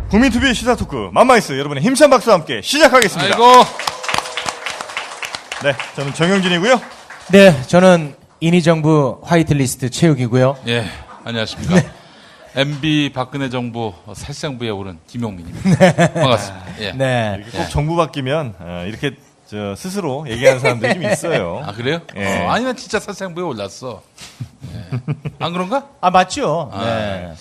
국민TV 시사토크 맘마이스 여러분의 힘찬 박수와 함께 시작하겠습니다. 아이고. 네, 저는 정영진이고요. 네, 저는 인의정부 화이트리스트 최욱이고요. 예, 안녕하십니까. 네. MB 박근혜 정부 살상부에 오른 김용민입니다. 반갑습니다. 예. 네. 이렇게 꼭 정부 바뀌면 이렇게 스스로 얘기하는 사람들이 좀 있어요. 아, 그래요? 예. 아니, 난 진짜 살상부에 올랐어. 예. 안 그런가? 아, 맞죠? 아, 네.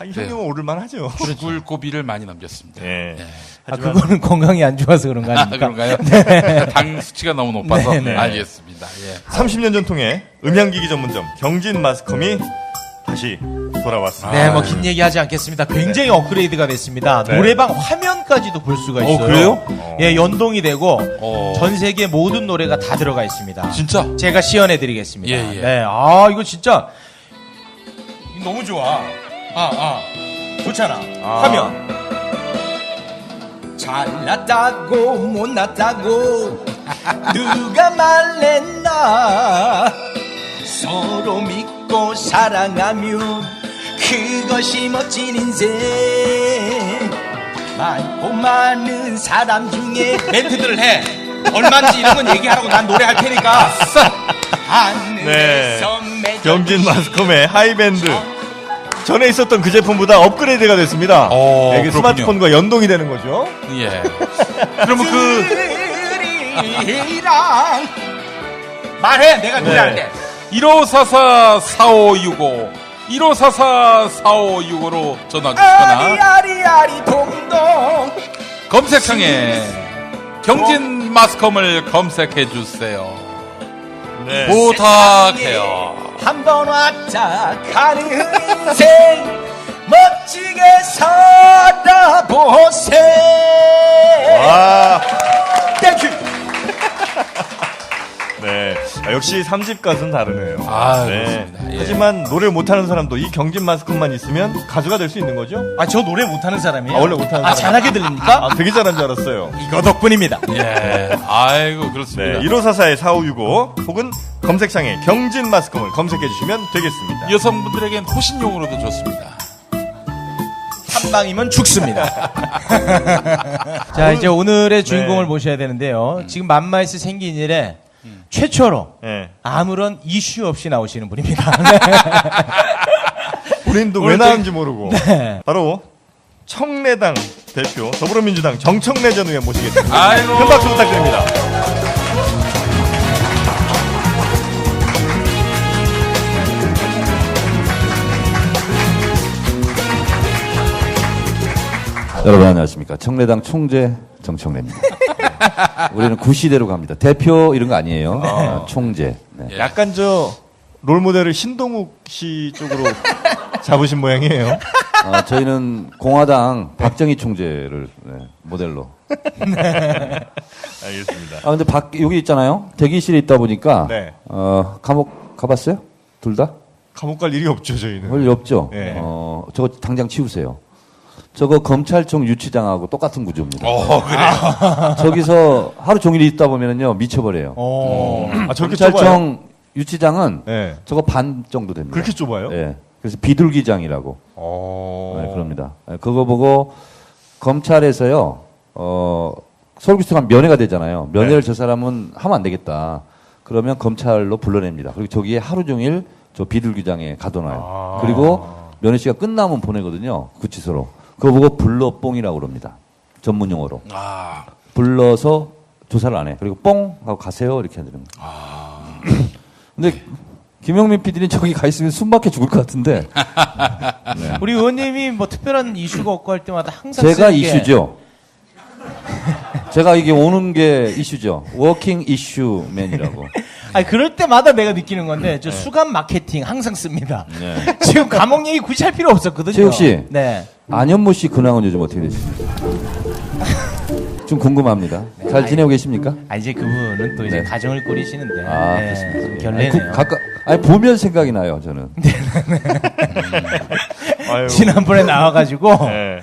이 정도면 오를만 하죠. 죽을 고비를 많이 넘겼습니다. 예. 예. 아, 그거는 건강이 안 좋아서 그런 거 아, 아닙니까? 그런가요? 당 수치가 너무 높아서. 네, 네. 알겠습니다. 예. 30년 전통의 음향기기 전문점 경진 마스컴이 다시 돌아왔습니다. 네, 뭐 긴 얘기 하지 않겠습니다. 굉장히 업그레이드가 됐습니다. 네. 노래방 화면까지도 볼 수가 있어요. 그래요? 예, 연동이 되고 어. 전 세계 모든 노래가 다 들어가 있습니다. 진짜? 제가 시연해 드리겠습니다. 예, 예. 네. 아, 이거 진짜 너무 좋아. 좋잖아. 화면. 잘났다고 못났다고 누가 말했나 서로 믿고 사랑하면 그것이 멋진 인생 많고 많은 사람 중에 멘트들을 해 얼마인지 이런 건 얘기하라고 난 노래할 테니까 하늘에서 맺어진 경진 마스컴의 하이밴드. 전에 있었던 그 제품보다 업그레이드가 됐습니다. 이게 그렇군요. 스마트폰과 연동이 되는 거죠. 예. 그러면 들이랑 말해 내가 노래할게 1544-4565 1544-4565로 전화 주시거나 아리아리 동동 검색창에 경진 마스컴을 검색해 주세요. 네. 부탁해요. 한번 왔다 가는 인생 멋지게 살아보세 와. 땡큐 네. 역시 3집 가수는 다르네요. 그렇습니다. 예. 하지만 노래 못하는 사람도 이 경진 마스컴만 있으면 가수가 될 수 있는 거죠? 아 저 노래 못하는 사람이에요? 원래 못하는 사람. 잘하게 들립니까? 되게 잘한 줄 알았어요. 이거 덕분입니다. 예. 아이고, 그렇습니다. 네. 1544-4565 혹은 검색창에 경진 마스컴을 검색해 주시면 되겠습니다. 여성분들에겐 호신용으로도 좋습니다. 한 방이면 죽습니다. 자, 이제 오늘의 주인공을 네. 모셔야 되는데요. 지금 맘마이스 생긴 일에 최초로 네. 아무런 이슈 없이 나오시는 분입니다. 본인도 왜 나왔는지 모르고. 바로 청래당 대표 더불어민주당 정청래 전 의원 모시겠습니다. 아이고. 큰 박수 부탁드립니다. 여러분 안녕하십니까. 청래당 총재 정청래입니다. 우리는 구시대로 갑니다. 대표 이런 거 아니에요. 총재. 네. 예. 약간 롤모델을 신동욱 씨 쪽으로 잡으신 모양이에요. 저희는 공화당 박정희 총재를 모델로. 알겠습니다. 근데 여기 있잖아요. 대기실에 있다 보니까 네. 감옥 가봤어요? 둘 다? 감옥 갈 일이 없죠, 저희는. 원래 없죠. 네. 저거 당장 치우세요. 저거 검찰청 유치장하고 똑같은 구조입니다. 그래요? 저기서 하루 종일 있다 보면은요 미쳐버려요. 저렇게 좁아요? 검찰청 유치장은 네. 저거 반 정도 됩니다. 그렇게 좁아요? 예. 그래서 비둘기장이라고. 네, 그럽니다. 그거 보고 검찰에서요, 서울구치소가 면회가 되잖아요. 면회를 저 사람은 하면 안 되겠다. 그러면 검찰로 불러냅니다. 그리고 저기에 하루 종일 저 비둘기장에 가둬놔요. 그리고 면회 시가 끝나면 보내거든요. 구치소로. 그거 보고 불러뽕이라고 그럽니다. 전문 용어로. 불러서 조사를 안 해. 그리고 뽕 하고 가세요 이렇게 해드립니다. 근데 김영민 PD는 저기 가 있으면 숨막혀 죽을 것 같은데. 네. 우리 의원님이 뭐 특별한 이슈가 없고 할 때마다 항상 제가 쓰는 게 이슈죠. 제가 이게 오는 게 이슈죠. 워킹 이슈맨이라고. 아니 그럴 때마다 내가 느끼는 건데 저 수감 마케팅 항상 씁니다. 네. 지금 감옥 얘기 굳이 할 필요 없었거든요. 최욱 씨. 네. 안현모 씨 근황은 요즘 어떻게 되십니까? 좀 궁금합니다. 잘 지내고 계십니까? 아 이제 그분은 또 이제 네. 가정을 꾸리시는데. 그렇습니다. 좀 결례네요. 보면 생각이 나요, 저는. 아유. 지난번에 나와가지고 네.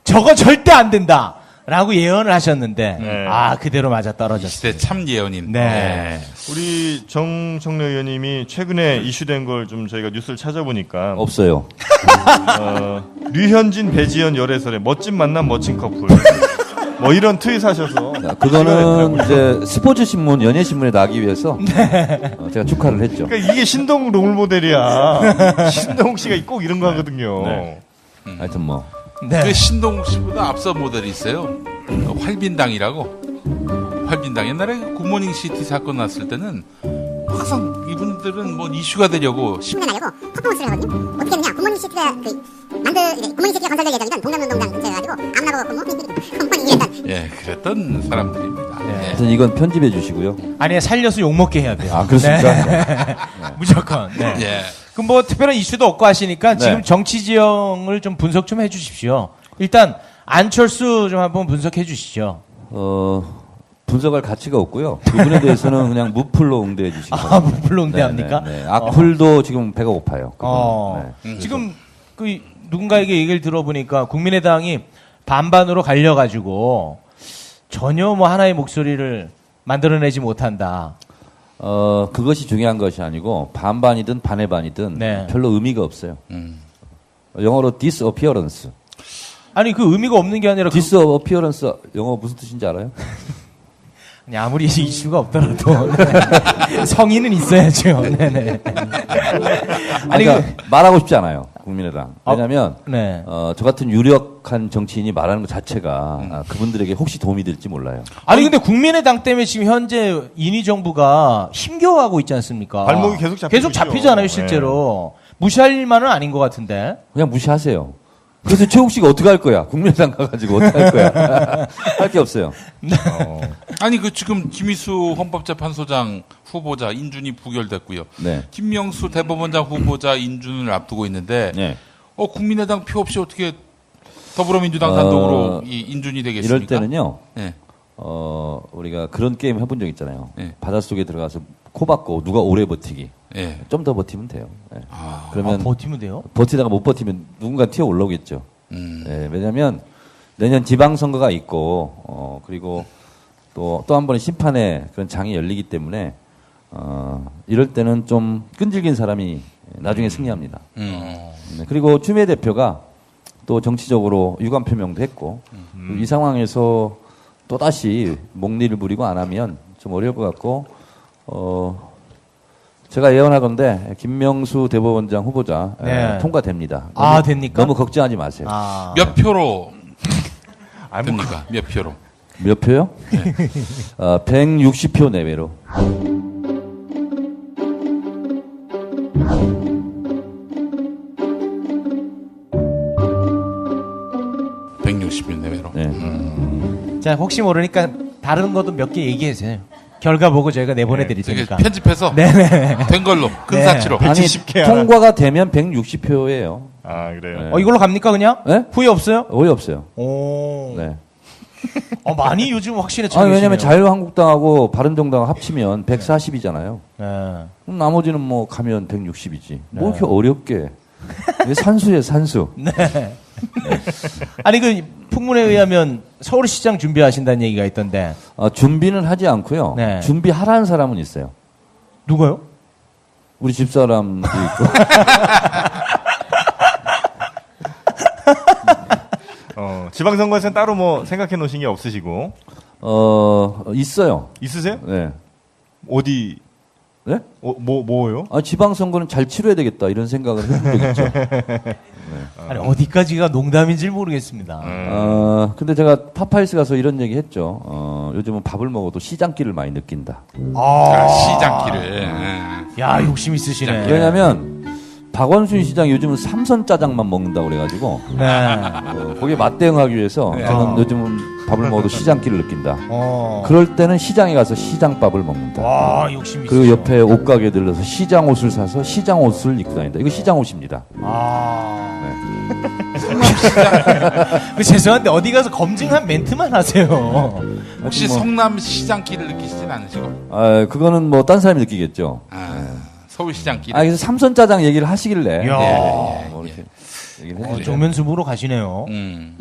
저거 절대 안 된다. 라고 예언을 하셨는데 네. 그대로 맞아 떨어졌어요. 시대 참 예언인. 네. 우리 정청래 의원님이 최근에 이슈된 걸 좀 저희가 뉴스를 찾아보니까 없어요. 류현진, 배지연 열애설에 멋진 만남, 멋진 커플. 뭐 이런 트윗 하셔서 그거는 이제 스포츠 신문, 연예 신문에 나기 위해서 제가 축하를 했죠. 그러니까 이게 신동욱 롤모델이야. 신동욱 씨가 꼭 이런 거 하거든요. 네. 하여튼 뭐 네. 그 신동욱 씨보다 앞서 모델이 있어요. 활빈당이라고. 활빈당. 옛날에 굿모닝 시티 사건 났을 때는 항상 이분들은 뭐 이슈가 되려고 신문하려고 퍼포먼스를 하거든요. 어떻게 했느냐? 굿모닝 시티가 굿모닝 시티가 건설될 예정이던 동남운동장 근처에 가지고 아무나보고 굿모닝 일단 예, 그랬던 사람들입니다. 예. 하여튼 이건 편집해 주시고요. 아니 살려서 욕먹게 해야 돼요. 아, 그렇습니까? 네. 무조건. 네. 예. 그럼 뭐 특별한 이슈도 없고 하시니까 네. 지금 정치 지형을 좀 분석 좀 해주십시오. 일단 안철수 좀 한번 분석해 주시죠. 분석할 가치가 없고요. 그분에 대해서는 그냥 무풀로 응대해 주시기 바랍니다. 무플로 응대합니까? 네. 악플도 지금 배가 고파요. 그분은. 네. 지금 그 누군가에게 얘기를 들어보니까 국민의당이 반반으로 갈려가지고 전혀 뭐 하나의 목소리를 만들어내지 못한다. 그것이 중요한 것이 아니고 반반이든 반의 반이든 네. 별로 의미가 없어요. 영어로 disappearance. 아니 그 의미가 없는 게 아니라 disappearance 영어 무슨 뜻인지 알아요? 아니, 아무리 이슈가 없더라도 네. 성의는 있어야죠. 네네. 아니 그러니까 말하고 싶지 않아요. 국민의당. 왜냐하면 네. 저 같은 유력한 정치인이 말하는 것 자체가 그분들에게 혹시 도움이 될지 몰라요. 아니 근데 국민의당 때문에 지금 현재 인위 정부가 힘겨워하고 있지 않습니까? 발목이 계속 잡히고 계속 있죠. 잡히잖아요 실제로. 무시할 일만은 아닌 것 같은데. 그냥 무시하세요. 그래서 최욱 씨가 어떻게 할 거야? 국민의당 가가지고 어떻게 할 거야? 할 게 없어요. 아니 그 지금 김희수 헌법재판소장 후보자 인준이 부결됐고요. 네. 김명수 대법원장 후보자 인준을 앞두고 있는데 네. 국민의당 표 없이 어떻게 더불어민주당 단독으로 이 인준이 되겠습니까? 이럴 때는요. 네. 우리가 그런 게임 해본 적 있잖아요. 네. 바닷속에 들어가서 코 박고 누가 오래 버티기. 예. 좀 더 버티면 돼요. 네. 그러면 버티면 돼요? 버티다가 못 버티면 누군가 튀어 올라오겠죠. 음. 네, 왜냐하면 내년 지방선거가 있고 그리고 또 한 번의 심판의 그런 장이 열리기 때문에 이럴 때는 좀 끈질긴 사람이 나중에 승리합니다. 네, 그리고 추미애 대표가 또 정치적으로 유감 표명도 했고 이 상황에서 또 다시 목리를 부리고 안 하면 좀 어려울 것 같고 제가 예언하건대 김명수 대법원장 후보자 네. 통과됩니다. 됩니까? 너무 걱정하지 마세요. 몇 표로 됩니까? 몇 표로? 몇 표요? 160표 내외로. (160표) 내외로. 네. 자 혹시 모르니까 다른 것도 몇 개 얘기해 주세요. 결과 보고 저희가 내보내드릴 되게 테니까. 편집해서 네네. 된 걸로 근사치로. 아니 170개 하나. 통과가 되면 160표예요. 아 그래요. 네. 이걸로 갑니까 그냥? 네? 후회 없어요? 오해 없어요. 오. 네. 많이 요즘 확실해져. 아니, 왜냐면 자유한국당하고 바른정당 합치면 140이잖아요. 네. 그럼 나머지는 뭐 가면 160이지. 뭐 이렇게 어렵게. 이게 산수예요, 산수. 아니 그 풍문에 의하면 서울시장 준비하신다는 얘기가 있던데 준비는 하지 않고요. 네. 준비하라는 사람은 있어요. 누가요? 우리 집사람도 있고. 지방선거에서는 따로 뭐 생각해 놓으신 게 없으시고 있어요. 있으세요? 네. 어디? 네? 뭐요? 지방선거는 잘 치러야 되겠다 이런 생각을 해본 적 있죠. 아니 어디까지가 농담인지 모르겠습니다. 근데 제가 파파이스 가서 이런 얘기 했죠. 요즘은 밥을 먹어도 시장기를 많이 느낀다. 시장기를. 야 욕심 있으시네. 왜냐면 박원순 시장이 요즘은 삼선 짜장만 먹는다고 그래가지고 네. 거기에 맞대응하기 위해서 저는 요즘은 밥을 먹어도 시장기를 느낀다. 어. 그럴 때는 시장에 가서 시장밥을 먹는다. 와 욕심 있으시네. 그리고 옆에 옷가게 들러서 시장 옷을 사서 시장 옷을 입고 다닌다. 이거 시장 옷입니다. 그 죄송한데 어디 가서 검증한 멘트만 하세요. 혹시 뭐- 성남 시장기를 느끼시진 않으시고? 그거는 뭐 딴 사람이 느끼겠죠. 서울시장끼리. 그래서 삼선 짜장 얘기를 하시길래. 이야. 뭐 이렇게 얘기를 해주세요. 정면 승부로 가시네요.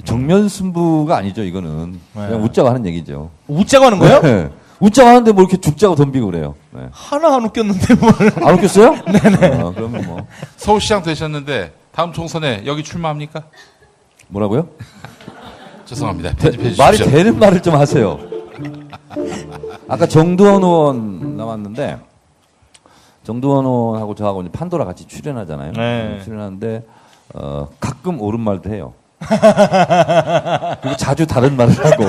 정면 승부가 아니죠, 이거는. 그냥 웃자고 하는 얘기죠. 웃자고 하는 거예요? 네. 웃자고 하는데 뭐 이렇게 죽자고 덤비고 그래요. 네. 하나 안 웃겼는데 뭘. 안 웃겼어요? 네네. 그러면 뭐. 서울시장 되셨는데 다음 총선에 여기 출마합니까? 뭐라고요? 죄송합니다. 편집해 주십시오. 말이 되는 말을 좀 하세요. 아까 정두원 의원 나왔는데, 정두원 의원하고 저하고 이제 판도라 같이 출연하잖아요. 네. 출연하는데, 가끔 옳은 말도 해요. 그리고 자주 다른 말을 하고.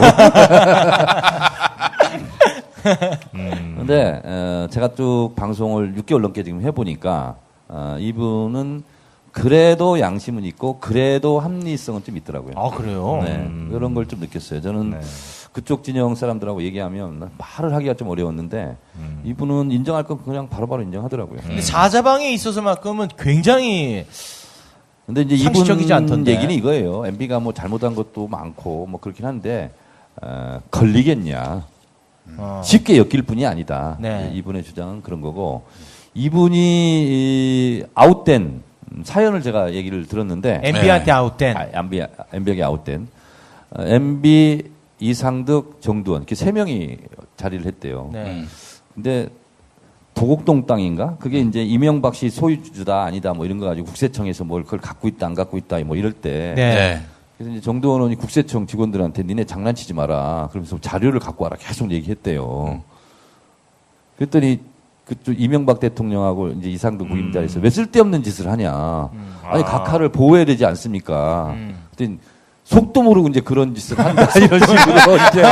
근데, 제가 쭉 방송을 6개월 넘게 지금 해보니까, 이분은 그래도 양심은 있고, 그래도 합리성은 좀 있더라고요. 아, 그래요? 네, 그런 걸 좀 느꼈어요. 저는 네. 그쪽 진영 사람들하고 얘기하면 말을 하기가 좀 어려웠는데 이분은 인정할 건 그냥 바로바로 인정하더라고요. 근데 사자방에 있어서만큼은 굉장히 근데 이제 상식적이지 이분 않던데. 얘기는 이거예요. MB가 뭐 잘못한 것도 많고 뭐 그렇긴 한데 걸리겠냐. 쉽게 엮일 뿐이 아니다. 네. 이분의 주장은 그런 거고 이분이 이 아웃된 사연을 제가 얘기를 들었는데 MB한테 아웃된. MB에게 아웃된 MB 이상득 정두원 이렇게 세 명이 자리를 했대요. 네. 근데 도곡동 땅인가? 그게 이제 이명박 씨 소유주다 아니다 뭐 이런 거 가지고 국세청에서 뭘 그걸 갖고 있다 안 갖고 있다 뭐 이럴 때 네. 그래서 이제 정두원 의원이 국세청 직원들한테 니네 장난치지 마라. 그러면서 자료를 갖고 와라 계속 얘기했대요. 그랬더니 그쪽 이명박 대통령하고 이제 이상도 부임자에서 왜 쓸데없는 짓을 하냐. 아니 각하를 보호해야 되지 않습니까? 그랬더니 속도 모르고 이제 그런 짓을 한다 이런 식으로 이제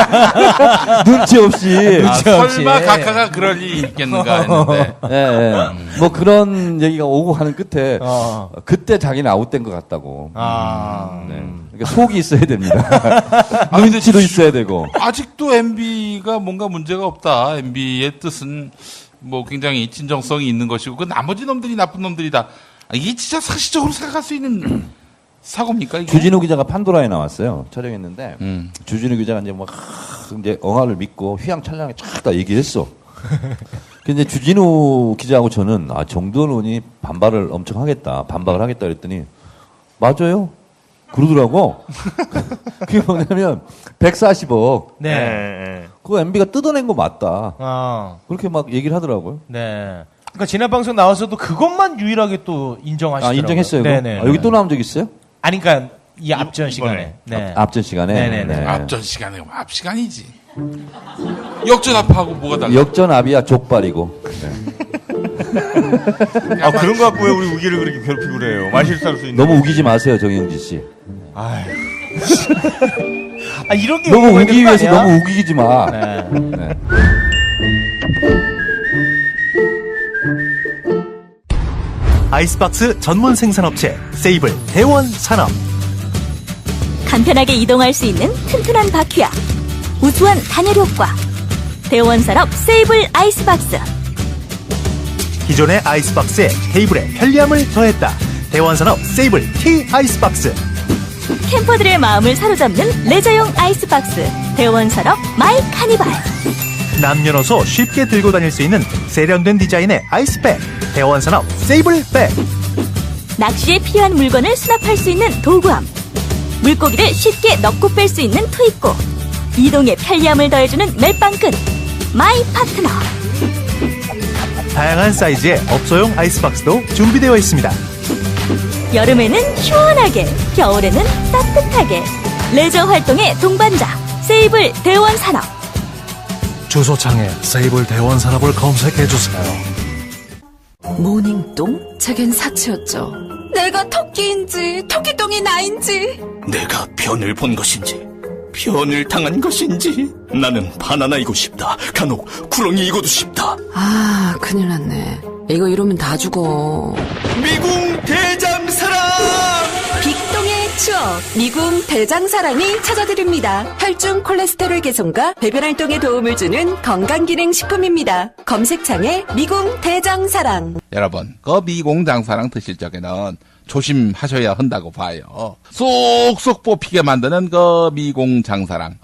눈치 없이 설마 각하가 그럴 일이 있겠는가 했는데. 예, 예. 뭐 그런 얘기가 오고 하는 끝에 그때 자기는 아웃된 것 같다고. 네. 그러니까 속이 있어야 됩니다. 눈치도 있어야 되고. 아직도 MB가 뭔가 문제가 없다. MB의 뜻은 뭐 굉장히 진정성이 있는 것이고 그 나머지 놈들이 나쁜 놈들이다. 이게 진짜 상식적으로 생각할 수 있는 사고입니까 이게? 주진우 기자가 판도라에 나왔어요. 촬영했는데 주진우 기자가 이제 막 이제 엉아를 믿고 휘황찬란하게 쫙 다 얘기했어. 근데 주진우 기자하고 저는 정두원 의원이 반발을 엄청 하겠다, 반박을 하겠다 그랬더니 맞아요. 그러더라고. 그게 뭐냐면 140억. 네. 그거 MB가 뜯어낸 거 맞다. 그렇게 막 얘기를 하더라고요. 네. 그러니까 지난 방송 나와서도 그것만 유일하게 또 인정하시더라고요. 인정했어요. 네네. 여기 또 나온 적 있어요? 아니, 그러니까 이 앞전 시간에. 네. 앞전 시간에. 네네네. 앞전 시간에 앞 시간이지. 역전 앞하고 뭐가 달라? 역전압이야 족발이고. 그런 거 갖고 왜 우리 우기를 그렇게 괴롭히고 그래요? 말실수할 수 있는. 너무 우기지 마세요, 정영진 씨. 이런 게 너무 의미가 우기 있는 거 위해서 아니야? 너무 우기지 마. 네. 네. 아이스박스 전문 생산업체 세이블 대원산업. 간편하게 이동할 수 있는 튼튼한 바퀴와 우수한 단열 효과. 대원산업 세이블 아이스박스. 기존의 아이스박스에 테이블에 편리함을 더했다. 대원산업 세이블 T 아이스박스. 캠퍼들의 마음을 사로잡는 레저용 아이스박스. 대원산업 마이 카니발. 남녀노소 쉽게 들고 다닐 수 있는 세련된 디자인의 아이스백. 대원산업 세이블백. 낚시에 필요한 물건을 수납할 수 있는 도구함. 물고기를 쉽게 넣고 뺄 수 있는 투입구. 이동에 편리함을 더해주는 멜빵끈. 마이 파트너. 다양한 사이즈의 업소용 아이스박스도 준비되어 있습니다. 여름에는 시원하게, 겨울에는 따뜻하게. 레저 활동의 동반자. 세이블 대원산업. 주소창에 세이블 대원산업을 검색해주세요. 모닝똥? 제겐 사치였죠. 내가 토끼인지 토끼똥이 나인지 내가 변을 본 것인지 변을 당한 것인지 나는 바나나이고 싶다. 간혹 구렁이이고도 싶다. 아 큰일 났네. 이거 이러면 다 죽어. 미궁 대장사랑 빅똥의 추억 미궁 대장사랑이 찾아드립니다. 혈중 콜레스테롤 개선과 배변 활동에 도움을 주는 건강기능식품입니다. 검색창에 미궁 대장사랑. 여러분, 그 미공장사랑 드실 적에는 조심하셔야 한다고 봐요. 쏙쏙 뽑히게 만드는 그 미공장사랑,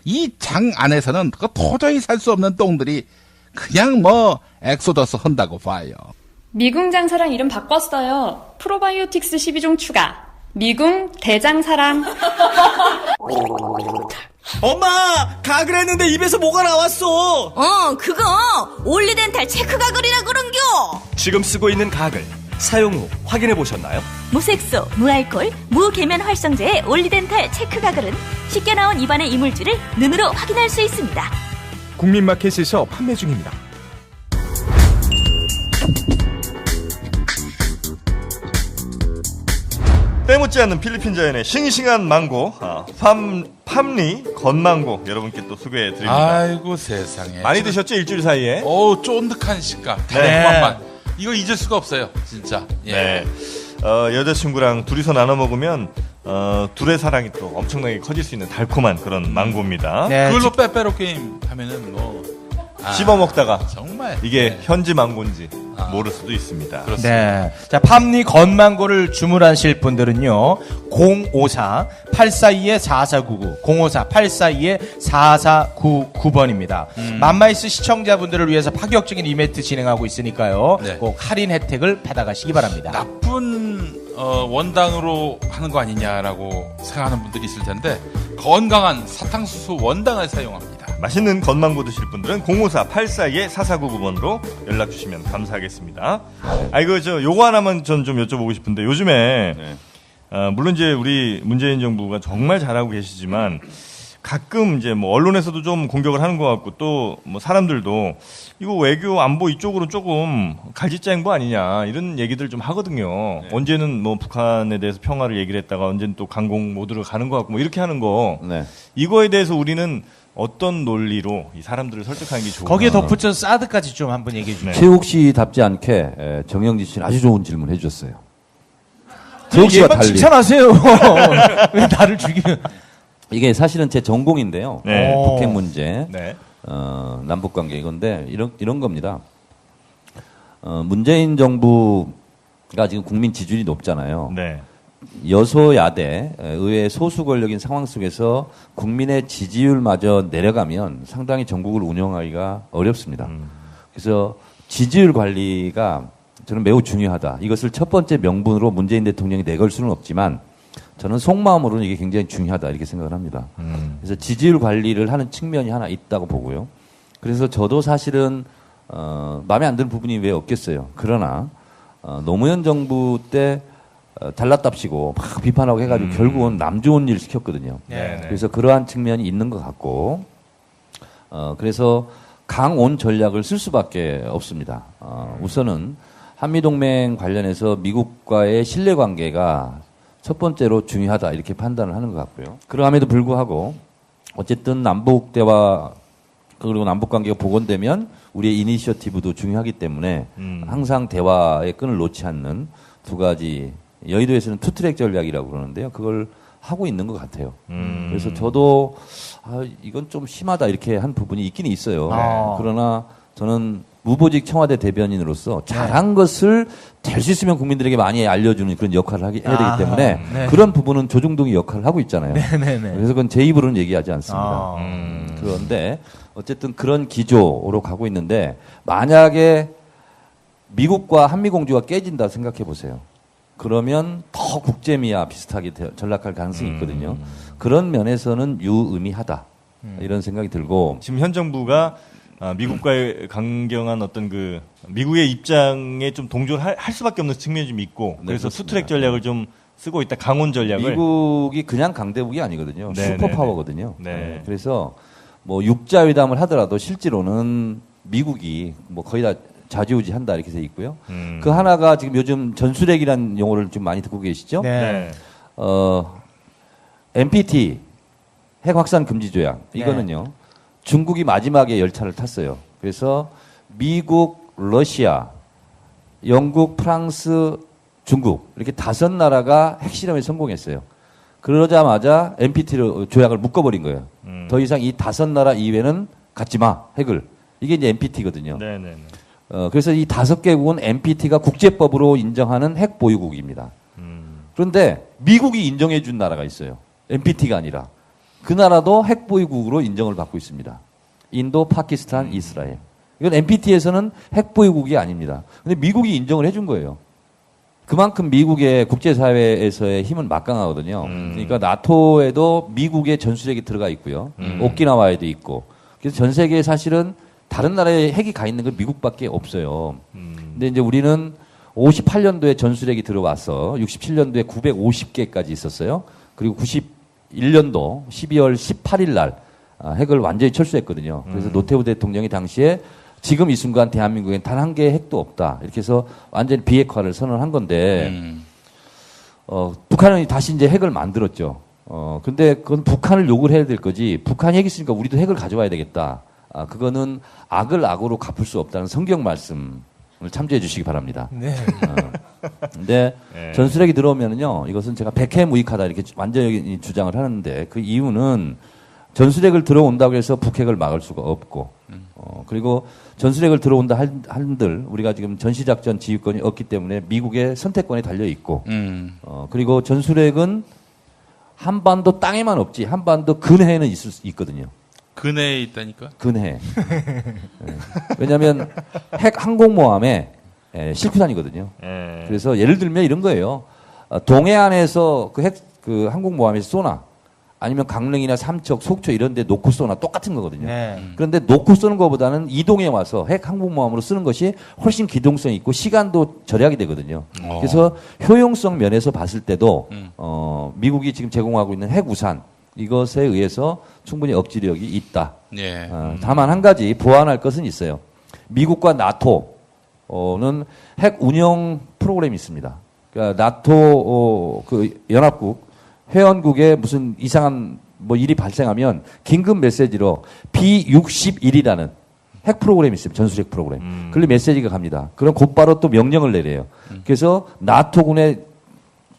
이 장 안에서는 그 도저히 살 수 없는 똥들이 그냥 뭐 엑소더스 한다고 봐요. 미궁 장사랑 이름 바꿨어요. 프로바이오틱스 12종 추가. 미궁 대장사랑. 엄마! 가글 했는데 입에서 뭐가 나왔어! 그거 올리덴탈 체크 가글이라 그런겨. 지금 쓰고 있는 가글 사용 후 확인해 보셨나요? 무색소, 무알콜, 무계면 활성제의 올리덴탈 체크 가글은 쉽게 나온 입안의 이물질을 눈으로 확인할 수 있습니다. 국민마켓에서 판매 중입니다. 때묻지 않는 필리핀 자연의 싱싱한 망고, 팜리 건망고 여러분께 또 소개해 드립니다. 아이고 세상에. 많이 드셨죠? 일주일 사이에? 쫀득한 식감. 네. 달콤한 맛. 이거 잊을 수가 없어요. 진짜. 예. 네. 여자친구랑 둘이서 나눠 먹으면 둘의 사랑이 또 엄청나게 커질 수 있는 달콤한 그런 망고입니다. 네. 그걸로 빼빼로 게임 하면은 뭐 씹어 먹다가 정말 이게 현지 망고인지 모를 수도 있습니다. 네. 자, 팜리 건망고를 주문하실 분들은요. 054-842-4499 054-842-4499번입니다. 맘마이스 시청자분들을 위해서 파격적인 이벤트 진행하고 있으니까요. 네. 꼭 할인 혜택을 받아가시기 바랍니다. 나쁜 원당으로 하는 거 아니냐라고 생각하는 분들이 있을 텐데 건강한 사탕수수 원당을 사용합니다. 맛있는 건망고 드실 분들은 054-842-4499번으로 연락 주시면 감사하겠습니다. 요거 하나만 전 좀 여쭤보고 싶은데 요즘에 물론 이제 우리 문재인 정부가 정말 잘하고 계시지만 가끔 이제 뭐 언론에서도 좀 공격을 하는 것 같고 또 뭐 사람들도 이거 외교 안보 이쪽으로 조금 갈짓자행보 아니냐 이런 얘기들 좀 하거든요. 언제는 뭐 북한에 대해서 평화를 얘기를 했다가 언제는 또 강공 모드로 가는 것 같고 뭐 이렇게 하는 거 이거에 대해서 우리는 어떤 논리로 이 사람들을 설득하는 게 좋을까? 거기에 덧붙여 사드까지 좀 한번 얘기해 주세요. 최욱 씨답지 않게 정영진 씨는 아주 좋은 질문 해주셨어요. 최욱 씨와 달리. 칭찬하세요. 왜 나를 죽이면? 이게 사실은 제 전공인데요. 네. 북핵 문제, 네. 남북 관계 이건데 이런 겁니다. 문재인 정부가 지금 국민 지지율이 높잖아요. 네. 여소야대 의회 소수 권력인 상황 속에서 국민의 지지율마저 내려가면 상당히 전국을 운영하기가 어렵습니다. 그래서 지지율 관리가 저는 매우 중요하다. 이것을 첫 번째 명분으로 문재인 대통령이 내걸 수는 없지만 저는 속마음으로는 이게 굉장히 중요하다 이렇게 생각을 합니다. 그래서 지지율 관리를 하는 측면이 하나 있다고 보고요. 그래서 저도 사실은 마음에 안 드는 부분이 왜 없겠어요. 그러나 노무현 정부 때 잘났답시고 막 비판하고 해가지고 결국은 남 좋은 일 시켰거든요. 그래서 그러한 측면이 있는 것 같고 그래서 강온 전략을 쓸 수밖에 없습니다. 우선은 한미동맹 관련해서 미국과의 신뢰관계가 첫 번째로 중요하다 이렇게 판단을 하는 것 같고요. 그럼에도 불구하고 어쨌든 남북 대화 그리고 남북 관계가 복원되면 우리의 이니셔티브도 중요하기 때문에 항상 대화의 끈을 놓지 않는 두 가지 여의도에서는 투트랙 전략이라고 그러는데요. 그걸 하고 있는 것 같아요. 그래서 저도 이건 좀 심하다 이렇게 한 부분이 있긴 있어요. 그러나 저는 무보직 청와대 대변인으로서 잘한 것을 될 수 있으면 국민들에게 많이 알려주는 그런 역할을 해야 되기 때문에 그런 부분은 조중동이 역할을 하고 있잖아요. 그래서 그건 제 입으로는 얘기하지 않습니다. 그런데 어쨌든 그런 기조로 가고 있는데 만약에 미국과 한미공조가 깨진다 생각해 보세요. 그러면 더 국제미와 비슷하게 전락할 가능성이 있거든요. 그런 면에서는 유의미하다 이런 생각이 들고 지금 현 정부가 미국과의 강경한 어떤 그 미국의 입장에 좀 동조를 할 수밖에 없는 측면이 좀 있고 그래서 투트랙 전략을 좀 쓰고 있다. 강온 전략을. 미국이 그냥 강대국이 아니거든요. 네네네. 슈퍼파워거든요. 네. 그래서 뭐 육자회담을 하더라도 실제로는 미국이 뭐 거의 다 좌지우지한다 이렇게 돼 있고요. 그 하나가 지금 요즘 전술핵이라는 용어를 좀 많이 듣고 계시죠? 네. NPT 핵 확산 금지 조약 이거는요. 중국이 마지막에 열차를 탔어요. 그래서 미국, 러시아, 영국, 프랑스, 중국 이렇게 5나라가 핵실험에 성공했어요. 그러자마자 NPT 조약을 묶어버린 거예요. 더 이상 이 5나라 이외에는 갖지 마 핵을. 이게 이제 NPT거든요. 네네. 그래서 이 5개국은 NPT가 국제법으로 인정하는 핵 보유국입니다. 그런데 미국이 인정해 준 나라가 있어요. NPT가 아니라. 그 나라도 핵 보유국으로 인정을 받고 있습니다. 인도, 파키스탄, 이스라엘. 이건 NPT에서는 핵 보유국이 아닙니다. 근데 미국이 인정을 해준 거예요. 그만큼 미국의 국제사회에서의 힘은 막강하거든요. 그러니까 나토에도 미국의 전술핵이 들어가 있고요. 오키나와에도 있고. 그래서 전 세계에 사실은 다른 나라에 핵이 가 있는 건 미국밖에 없어요. 근데 이제 우리는 58년도에 전술핵이 들어와서 67년도에 950개까지 있었어요. 그리고 91년도 12월 18일 날 핵을 완전히 철수했거든요. 그래서 노태우 대통령이 당시에 지금 이 순간 대한민국엔 단 한 개의 핵도 없다. 이렇게 해서 완전히 비핵화를 선언한 건데, 북한은 다시 이제 핵을 만들었죠. 근데 그건 북한을 욕을 해야 될 거지, 북한이 핵 있으니까 우리도 핵을 가져와야 되겠다. 그거는 악을 악으로 갚을 수 없다는 성경 말씀을 참조해 주시기 바랍니다. 네. 근데 네. 전술핵이 들어오면은요, 이것은 제가 백해무익하다 이렇게 완전히 주장을 하는데, 그 이유는 전술핵을 들어온다고 해서 북핵을 막을 수가 없고, 그리고 전술핵을 들어온다 한들 우리가 지금 전시작전 지휘권이 없기 때문에 미국의 선택권에 달려 있고, 그리고 전술핵은 한반도 땅에만 없지 한반도 근해에는 있을 수 있거든요. 근해에 있다니까? 근해. 네. 왜냐하면 핵 항공모함에 싣고 다니거든요. 그래서 예를 들면 이런 거예요. 동해안에서 그 항공모함에서 쏘나, 아니면 강릉이나 삼척, 속초 이런 데 놓고 쏘나 똑같은 거거든요. 네. 그런데 놓고 쏘는 것보다는 이동해 와서 핵 항공모함으로 쓰는 것이 훨씬 기동성이 있고 시간도 절약이 되거든요. 그래서 효용성 면에서 봤을 때도 미국이 지금 제공하고 있는 핵 우산 이것에 의해서 충분히 억지력이 있다. 예. 다만 한 가지 보완할 것은 있어요. 미국과 나토는 핵 운영 프로그램이 있습니다. 그러니까 나토 그 연합국 회원국에 무슨 이상한 뭐 일이 발생하면 긴급 메시지로 B61이라는 핵 프로그램이 있습니다. 전술핵 프로그램. 그걸로 메시지가 갑니다. 그럼 곧바로 또 명령을 내려요. 그래서 나토군의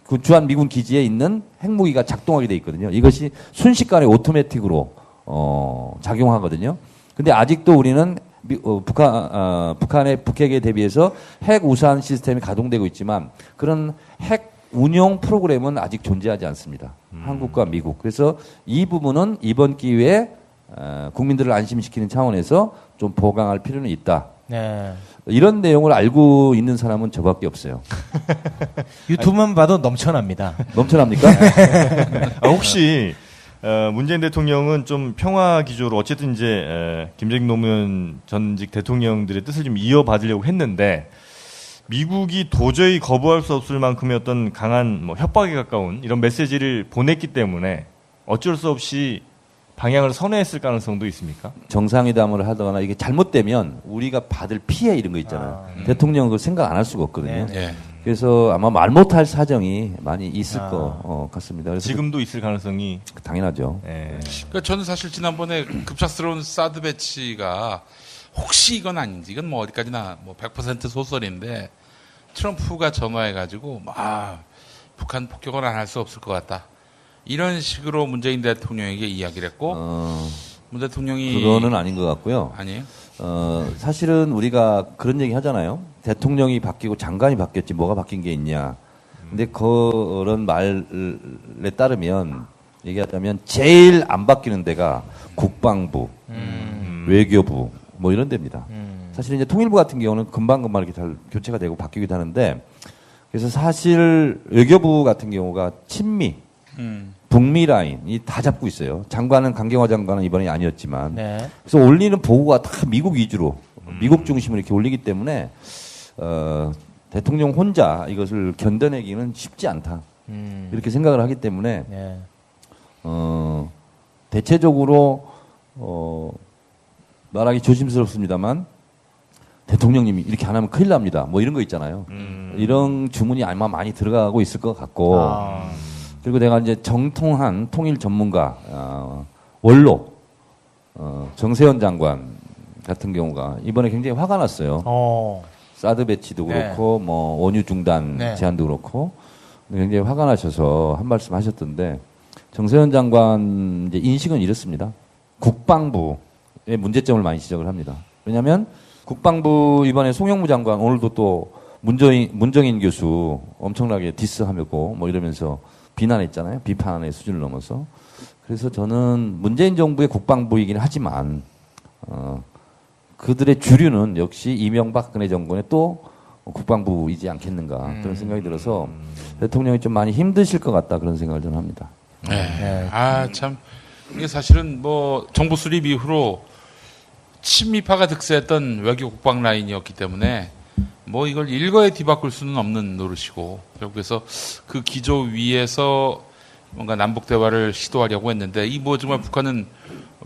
그 주한 미군 기지에 있는 핵무기가 작동하게 돼 있거든요. 이것이 순식간에 오토매틱으로 작용하거든요. 근데 아직도 우리는 북한의 북핵에 대비해서 핵 우산 시스템이 가동되고 있지만 그런 핵 운용 프로그램은 아직 존재하지 않습니다. 한국과 미국. 그래서 이 부분은 이번 기회에 국민들을 안심시키는 차원에서 좀 보강할 필요는 있다. 네. 이런 내용을 알고 있는 사람은 저밖에 없어요. 유튜브만 봐도 넘쳐납니다. 넘쳐납니까? 혹시 문재인 대통령은 좀 평화 기조로 어쨌든 이제 김정일 노무현 전직 대통령들의 뜻을 좀 이어받으려고 했는데 미국이 도저히 거부할 수 없을 만큼의 어떤 강한 뭐 협박에 가까운 이런 메시지를 보냈기 때문에 어쩔 수 없이 방향을 선회했을 가능성도 있습니까? 정상회담을 하거나 이게 잘못되면 우리가 받을 피해 이런 거 있잖아요. 대통령은 그걸 생각 안 할 수가 없거든요. 네. 그래서 아마 말 못할 사정이 많이 있을 것 같습니다. 그래서 지금도 있을 가능성이 당연하죠. 네. 그러니까 저는 사실 지난번에 급작스러운 사드 배치가 혹시 이건 아닌지, 이건 뭐 어디까지나 뭐 100% 소설인데 트럼프가 전화해가지고 북한 폭격은 안 할 수 없을 것 같다. 이런 식으로 문재인 대통령에게 이야기를 했고 문 대통령이 그거는 아닌 것 같고요. 아니에요? 사실은 우리가 그런 얘기 하잖아요. 대통령이 바뀌고 장관이 바뀌었지 뭐가 바뀐 게 있냐. 근데 그런 말에 따르면 얘기하자면 제일 안 바뀌는 데가 국방부, 외교부 뭐 이런 데입니다. 사실 이제 통일부 같은 경우는 금방금방 이렇게 잘 교체가 되고 바뀌기도 하는데 그래서 사실 외교부 같은 경우가 친미, 북미 라인이 다 잡고 있어요. 장관은 강경화 장관은 이번에 아니었지만 네. 그래서 올리는 보고가 다 미국 위주로 미국 중심으로 이렇게 올리기 때문에 대통령 혼자 이것을 견뎌내기는 쉽지 않다. 이렇게 생각을 하기 때문에 네. 대체적으로 말하기 조심스럽습니다만 대통령님이 이렇게 안 하면 큰일 납니다. 뭐 이런 거 있잖아요. 이런 주문이 아마 많이 들어가고 있을 것 같고 그리고 내가 이제 정통한 통일 전문가 원로 정세현 장관 같은 경우가 이번에 굉장히 화가 났어요. 사드 배치도 그렇고 네. 뭐 원유 중단 네. 제한도 그렇고 굉장히 화가 나셔서 한 말씀 하셨던데 정세현 장관 이제 인식은 이렇습니다. 국방부의 문제점을 많이 지적을 합니다. 왜냐하면 국방부 이번에 송영무 장관 오늘도 또 문정인 교수 엄청나게 디스하고 뭐 이러면서 비난했잖아요. 비판의 수준을 넘어서. 그래서 저는 문재인 정부의 국방부이긴 하지만 그들의 주류는 역시 이명박근혜 정권의 또 국방부이지 않겠는가 그런 생각이 들어서 대통령이 좀 많이 힘드실 것 같다 그런 생각을 좀 합니다. 네. 참 이게 사실은 뭐 정부 수립 이후로 친미파가 득세했던 외교 국방 라인이었기 때문에 뭐 이걸 일거에 뒤바꿀 수는 없는 노릇이고 결국에서 그 기조 위에서 뭔가 남북 대화를 시도하려고 했는데 이 뭐 정말 북한은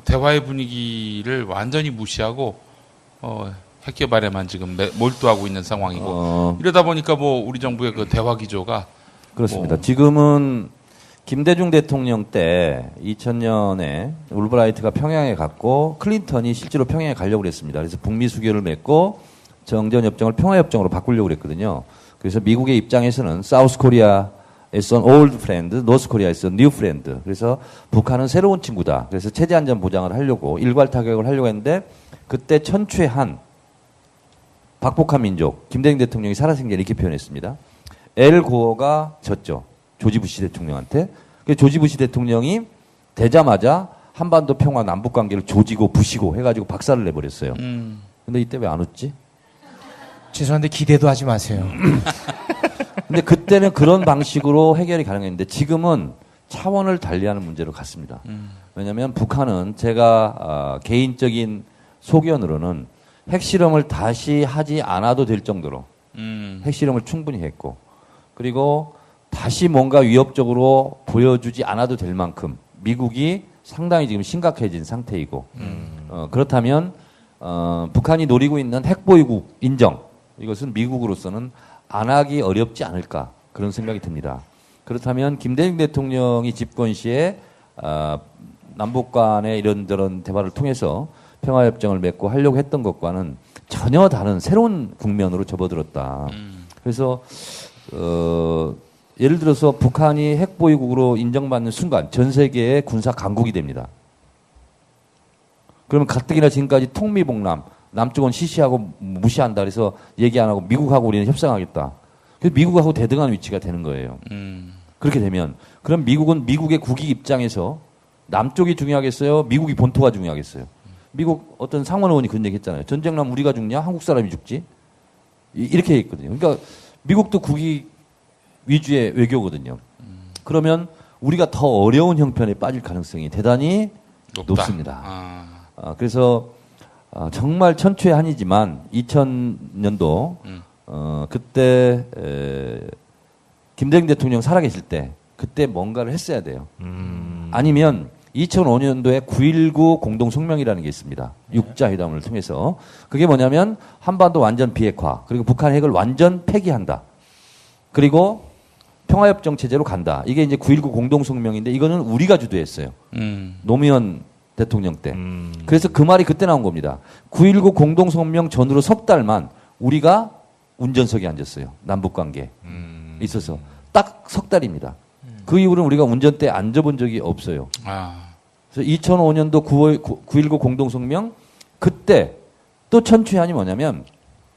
대화의 분위기를 완전히 무시하고 핵 개발에만 지금 몰두하고 있는 상황이고 이러다 보니까 뭐 우리 정부의 그 대화 기조가 그렇습니다. 지금은 김대중 대통령 때 2000년에 울브라이트가 평양에 갔고 클린턴이 실제로 평양에 가려고 그랬습니다. 그래서 북미 수교를 맺고 정전협정을 평화협정으로 바꾸려고 그랬거든요. 그래서 미국의 입장에서는 사우스 코리아 is an old friend, 노스 코리아 is a new friend. 그래서 북한은 새로운 친구다. 그래서 체제 안전 보장을 하려고 일괄 타격을 하려고 했는데 그때 천추한 박복한 민족 김대중 대통령이 살아생전 이렇게 표현했습니다. 엘 고어가 졌죠. 조지 부시 대통령한테. 조지 부시 대통령이 되자마자 한반도 평화 남북 관계를 조지고 부시고 해가지고 박살을 내버렸어요. 근데 이때 왜 안 웃지? 죄송한데 기대도 하지 마세요. 근데 그때는 그런 방식으로 해결이 가능했는데 지금은 차원을 달리하는 문제로 갔습니다. 왜냐하면 북한은 제가 개인적인 소견으로는 핵실험을 다시 하지 않아도 될 정도로 핵실험을 충분히 했고 그리고 다시 뭔가 위협적으로 보여주지 않아도 될 만큼 미국이 상당히 지금 심각해진 상태이고 그렇다면 북한이 노리고 있는 핵보유국 인정 이것은 미국으로서는 안 하기 어렵지 않을까 그런 생각이 듭니다. 그렇다면 김대중 대통령이 집권 시에 남북 간의 이런저런 대화를 통해서 평화협정을 맺고 하려고 했던 것과는 전혀 다른 새로운 국면으로 접어들었다. 그래서 예를 들어서 북한이 핵보유국으로 인정받는 순간 전 세계의 군사 강국이 됩니다. 그러면 가뜩이나 지금까지 통미봉남 남쪽은 시시하고 무시한다 그래서 얘기 안 하고 미국하고 우리는 협상하겠다. 그래서 미국하고 대등한 위치가 되는 거예요. 그렇게 되면 그럼 미국은 미국의 국익 입장에서 남쪽이 중요하겠어요? 미국이 본토가 중요하겠어요? 미국 어떤 상원 의원이 그런 얘기 했잖아요. 전쟁 나면 우리가 죽냐? 한국 사람이 죽지? 이렇게 했거든요. 그러니까 미국도 국익 위주의 외교거든요. 그러면 우리가 더 어려운 형편에 빠질 가능성이 대단히 높습니다. 그래서 정말 천추의 한이지만 2000년도 그때 김대중 대통령 살아계실 때 그때 뭔가를 했어야 돼요. 아니면 2005년도에 9.19 공동성명이라는 게 있습니다. 육자회담을 통해서. 그게 뭐냐면 한반도 완전 비핵화 그리고 북한 핵을 완전 폐기한다. 그리고 평화협정 체제로 간다. 이게 이제 9.19 공동성명인데 이거는 우리가 주도했어요. 노무현 대통령 때. 그래서 그 말이 그때 나온 겁니다. 9.19 공동성명 전후로 석 달만 우리가 운전석에 앉았어요. 남북관계에 있어서. 딱 석 달입니다. 그 이후로는 우리가 운전대에 앉아본 적이 없어요. 그래서 2005년도 9.19 공동성명 그때 또 천추한이 뭐냐면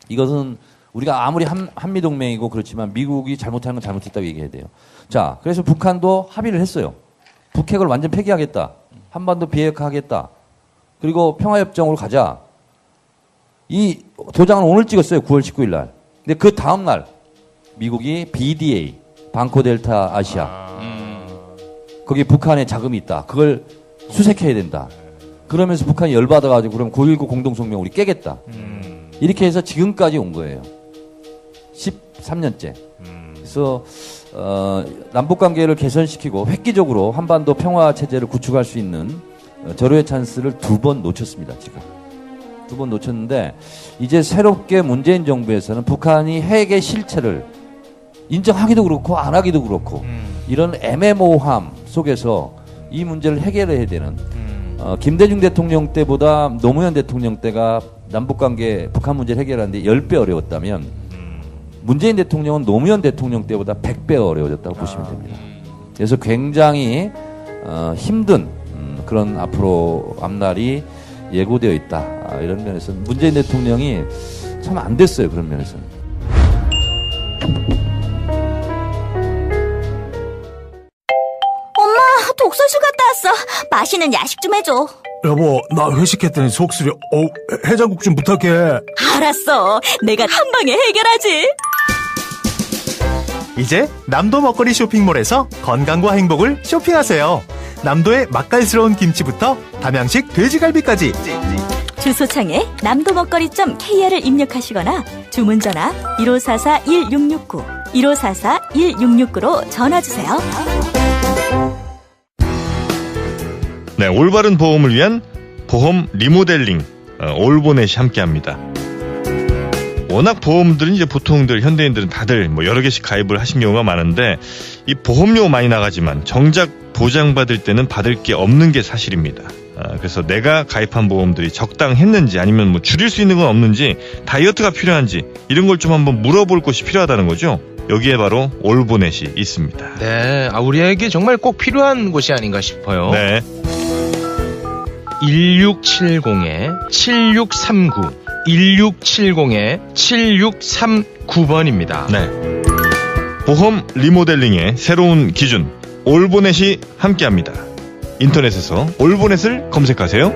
이것은 우리가 아무리 한미동맹이고 그렇지만 미국이 잘못하는 건 잘못했다고 얘기해야 돼요. 자, 그래서 북한도 합의를 했어요. 북핵을 완전 폐기하겠다. 한반도 비핵화하겠다. 그리고 평화협정으로 가자. 이 도장은 오늘 찍었어요. 9월 19일 날. 근데 그 다음 날 미국이 BDA, 방코델타 아시아. 거기 북한에 자금이 있다. 그걸 수색해야 된다. 그러면서 북한이 열받아가지고 그럼 9.19 공동성명 우리 깨겠다. 이렇게 해서 지금까지 온 거예요. 13년째. 그래서 남북관계를 개선시키고 획기적으로 한반도 평화체제를 구축할 수 있는 절호의 찬스를 2번 놓쳤습니다. 지금. 2번 놓쳤는데 이제 새롭게 문재인 정부에서는 북한이 핵의 실체를 인정하기도 그렇고 안 하기도 그렇고 이런 애매모호함 속에서 이 문제를 해결해야 되는 김대중 대통령 때보다 노무현 대통령 때가 남북관계 북한 문제를 해결하는데 10배 어려웠다면 문재인 대통령은 노무현 대통령 때보다 100배 어려워졌다고 보시면 됩니다. 그래서 굉장히 힘든 그런 앞으로 앞날이 예고되어 있다. 이런 면에서 문재인 대통령이 참 안 됐어요. 그런 면에서는. 엄마, 독서실 갔다 왔어. 맛있는 야식 좀 해줘. 여보, 나 회식했더니 속쓰려. 해장국 좀 부탁해. 알았어. 내가 한 방에 해결하지. 이제 남도 먹거리 쇼핑몰에서 건강과 행복을 쇼핑하세요. 남도의 맛깔스러운 김치부터 담양식 돼지갈비까지. 주소창에 남도먹거리.kr을 입력하시거나 주문 전화 1544-1669, 1544-1669로 전화주세요. 네, 올바른 보험을 위한 보험 리모델링 올보넷이 함께합니다. 워낙 보험들은 이제 보통들 현대인들은 다들 뭐 여러 개씩 가입을 하신 경우가 많은데 이 보험료 많이 나가지만 정작 보장받을 때는 받을 게 없는 게 사실입니다. 그래서 내가 가입한 보험들이 적당했는지 아니면 뭐 줄일 수 있는 건 없는지 다이어트가 필요한지 이런 걸 좀 한번 물어볼 곳이 필요하다는 거죠. 여기에 바로 올보넷이 있습니다. 네, 우리에게 정말 꼭 필요한 곳이 아닌가 싶어요. 네. 1670-7639 1670-7639번입니다. 네. 보험 리모델링의 새로운 기준 올보넷이 함께합니다. 인터넷에서 올보넷을 검색하세요.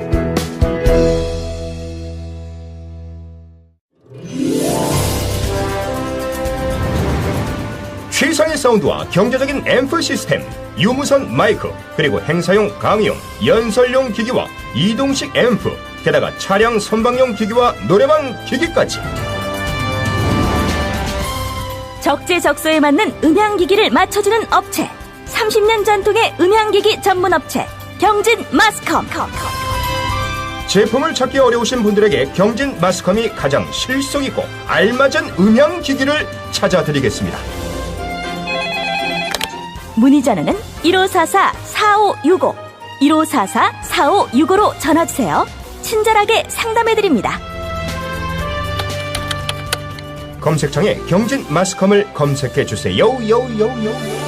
최상의 사운드와 경제적인 앰프 시스템, 유무선 마이크, 그리고 행사용 강의용, 연설용 기기와 이동식 앰프, 게다가 차량 선방용 기기와 노래방 기기까지. 적재적소에 맞는 음향기기를 맞춰주는 업체, 30년 전통의 음향기기 전문 업체 경진 마스컴. 제품을 찾기 어려우신 분들에게 경진 마스컴이 가장 실속 있고 알맞은 음향기기를 찾아드리겠습니다. 문의 전화는 1544-4565, 1544-4565로 전화주세요. 친절하게 상담해드립니다. 검색창에 경진 마스컴을 검색해주세요. 요요요요.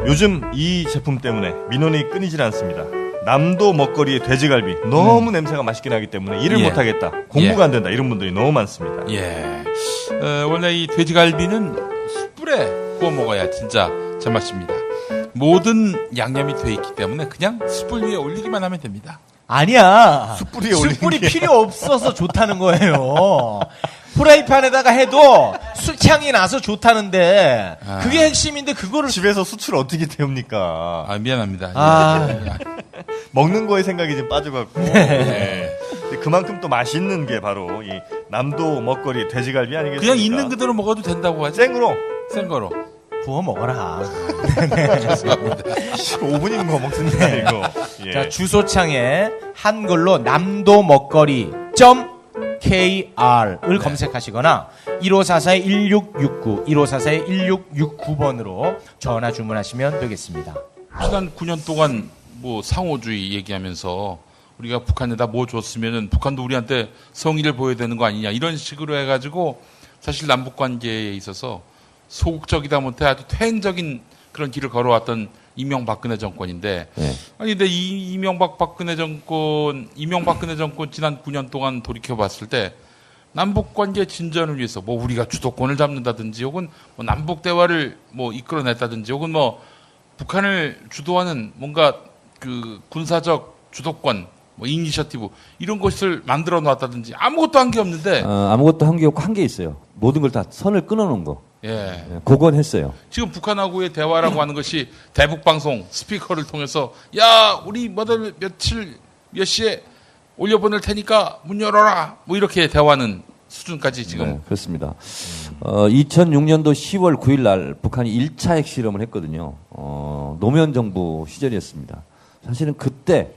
요즘 이 제품 때문에 민원이 끊이질 않습니다. 남도 먹거리의 돼지갈비 너무 냄새가 맛있게 나기 때문에 일을 못하겠다, 공부가 안 된다 이런 분들이 너무 많습니다. 원래 이 돼지갈비는 숯불에 구워 먹어야 진짜 제맛입니다. 모든 양념이 돼 있기 때문에 그냥 숯불 위에 올리기만 하면 됩니다. 아니야. 숯불이 필요 없어서 좋다는 거예요. 프라이팬에다가 해도 술향이 나서 좋다는데 그게 핵심인데 그거를 집에서 수출 어떻게 태웁니까? 미안합니다. 먹는 거에 생각이 좀 빠져갖고. 네. 그만큼 또 맛있는 게 바로 이 남도 먹거리 돼지갈비 아니겠습니까? 그냥 있는 그대로 먹어도 된다고 하지. 생거로. 부어 먹어라. 죄송합니다. 5분이면 뭐 먹습니다 이거. 자, 주소창에 한글로 남도 먹거리 .kr을 검색하시거나 1544-1669, 1544-1669번으로 전화 주문하시면 되겠습니다. 지난 9년 동안 뭐 상호주의 얘기하면서 우리가 북한에다 뭐 줬으면은 북한도 우리한테 성의를 보여야 되는 거 아니냐 이런 식으로 해가지고 사실 남북 관계에 있어서 소극적이다 못해 아주 퇴행적인 그런 길을 걸어왔던 이명박근혜 정권인데 아니 근데 이 이명박근혜 정권 지난 9년 동안 돌이켜 봤을 때 남북 관계 진전을 위해서 뭐 우리가 주도권을 잡는다든지 혹은 뭐 남북 대화를 뭐 이끌어냈다든지 혹은 뭐 북한을 주도하는 뭔가 그 군사적 주도권 뭐 이니셔티브 이런 것을 만들어 놨다든지 아무것도 한 게 없는데 아무것도 한 게 없고 한 게 있어요. 모든 걸 다 선을 끊어놓은 거. 그건 했어요. 지금 북한하고의 대화라고 하는 것이 대북방송 스피커를 통해서 야 우리 며칠 몇 시에 올려보낼 테니까 문 열어라 뭐 이렇게 대화하는 수준까지 지금. 그렇습니다. 2006년도 10월 9일 날 북한이 1차 핵실험을 했거든요. 노무현 정부 시절이었습니다. 사실은 그때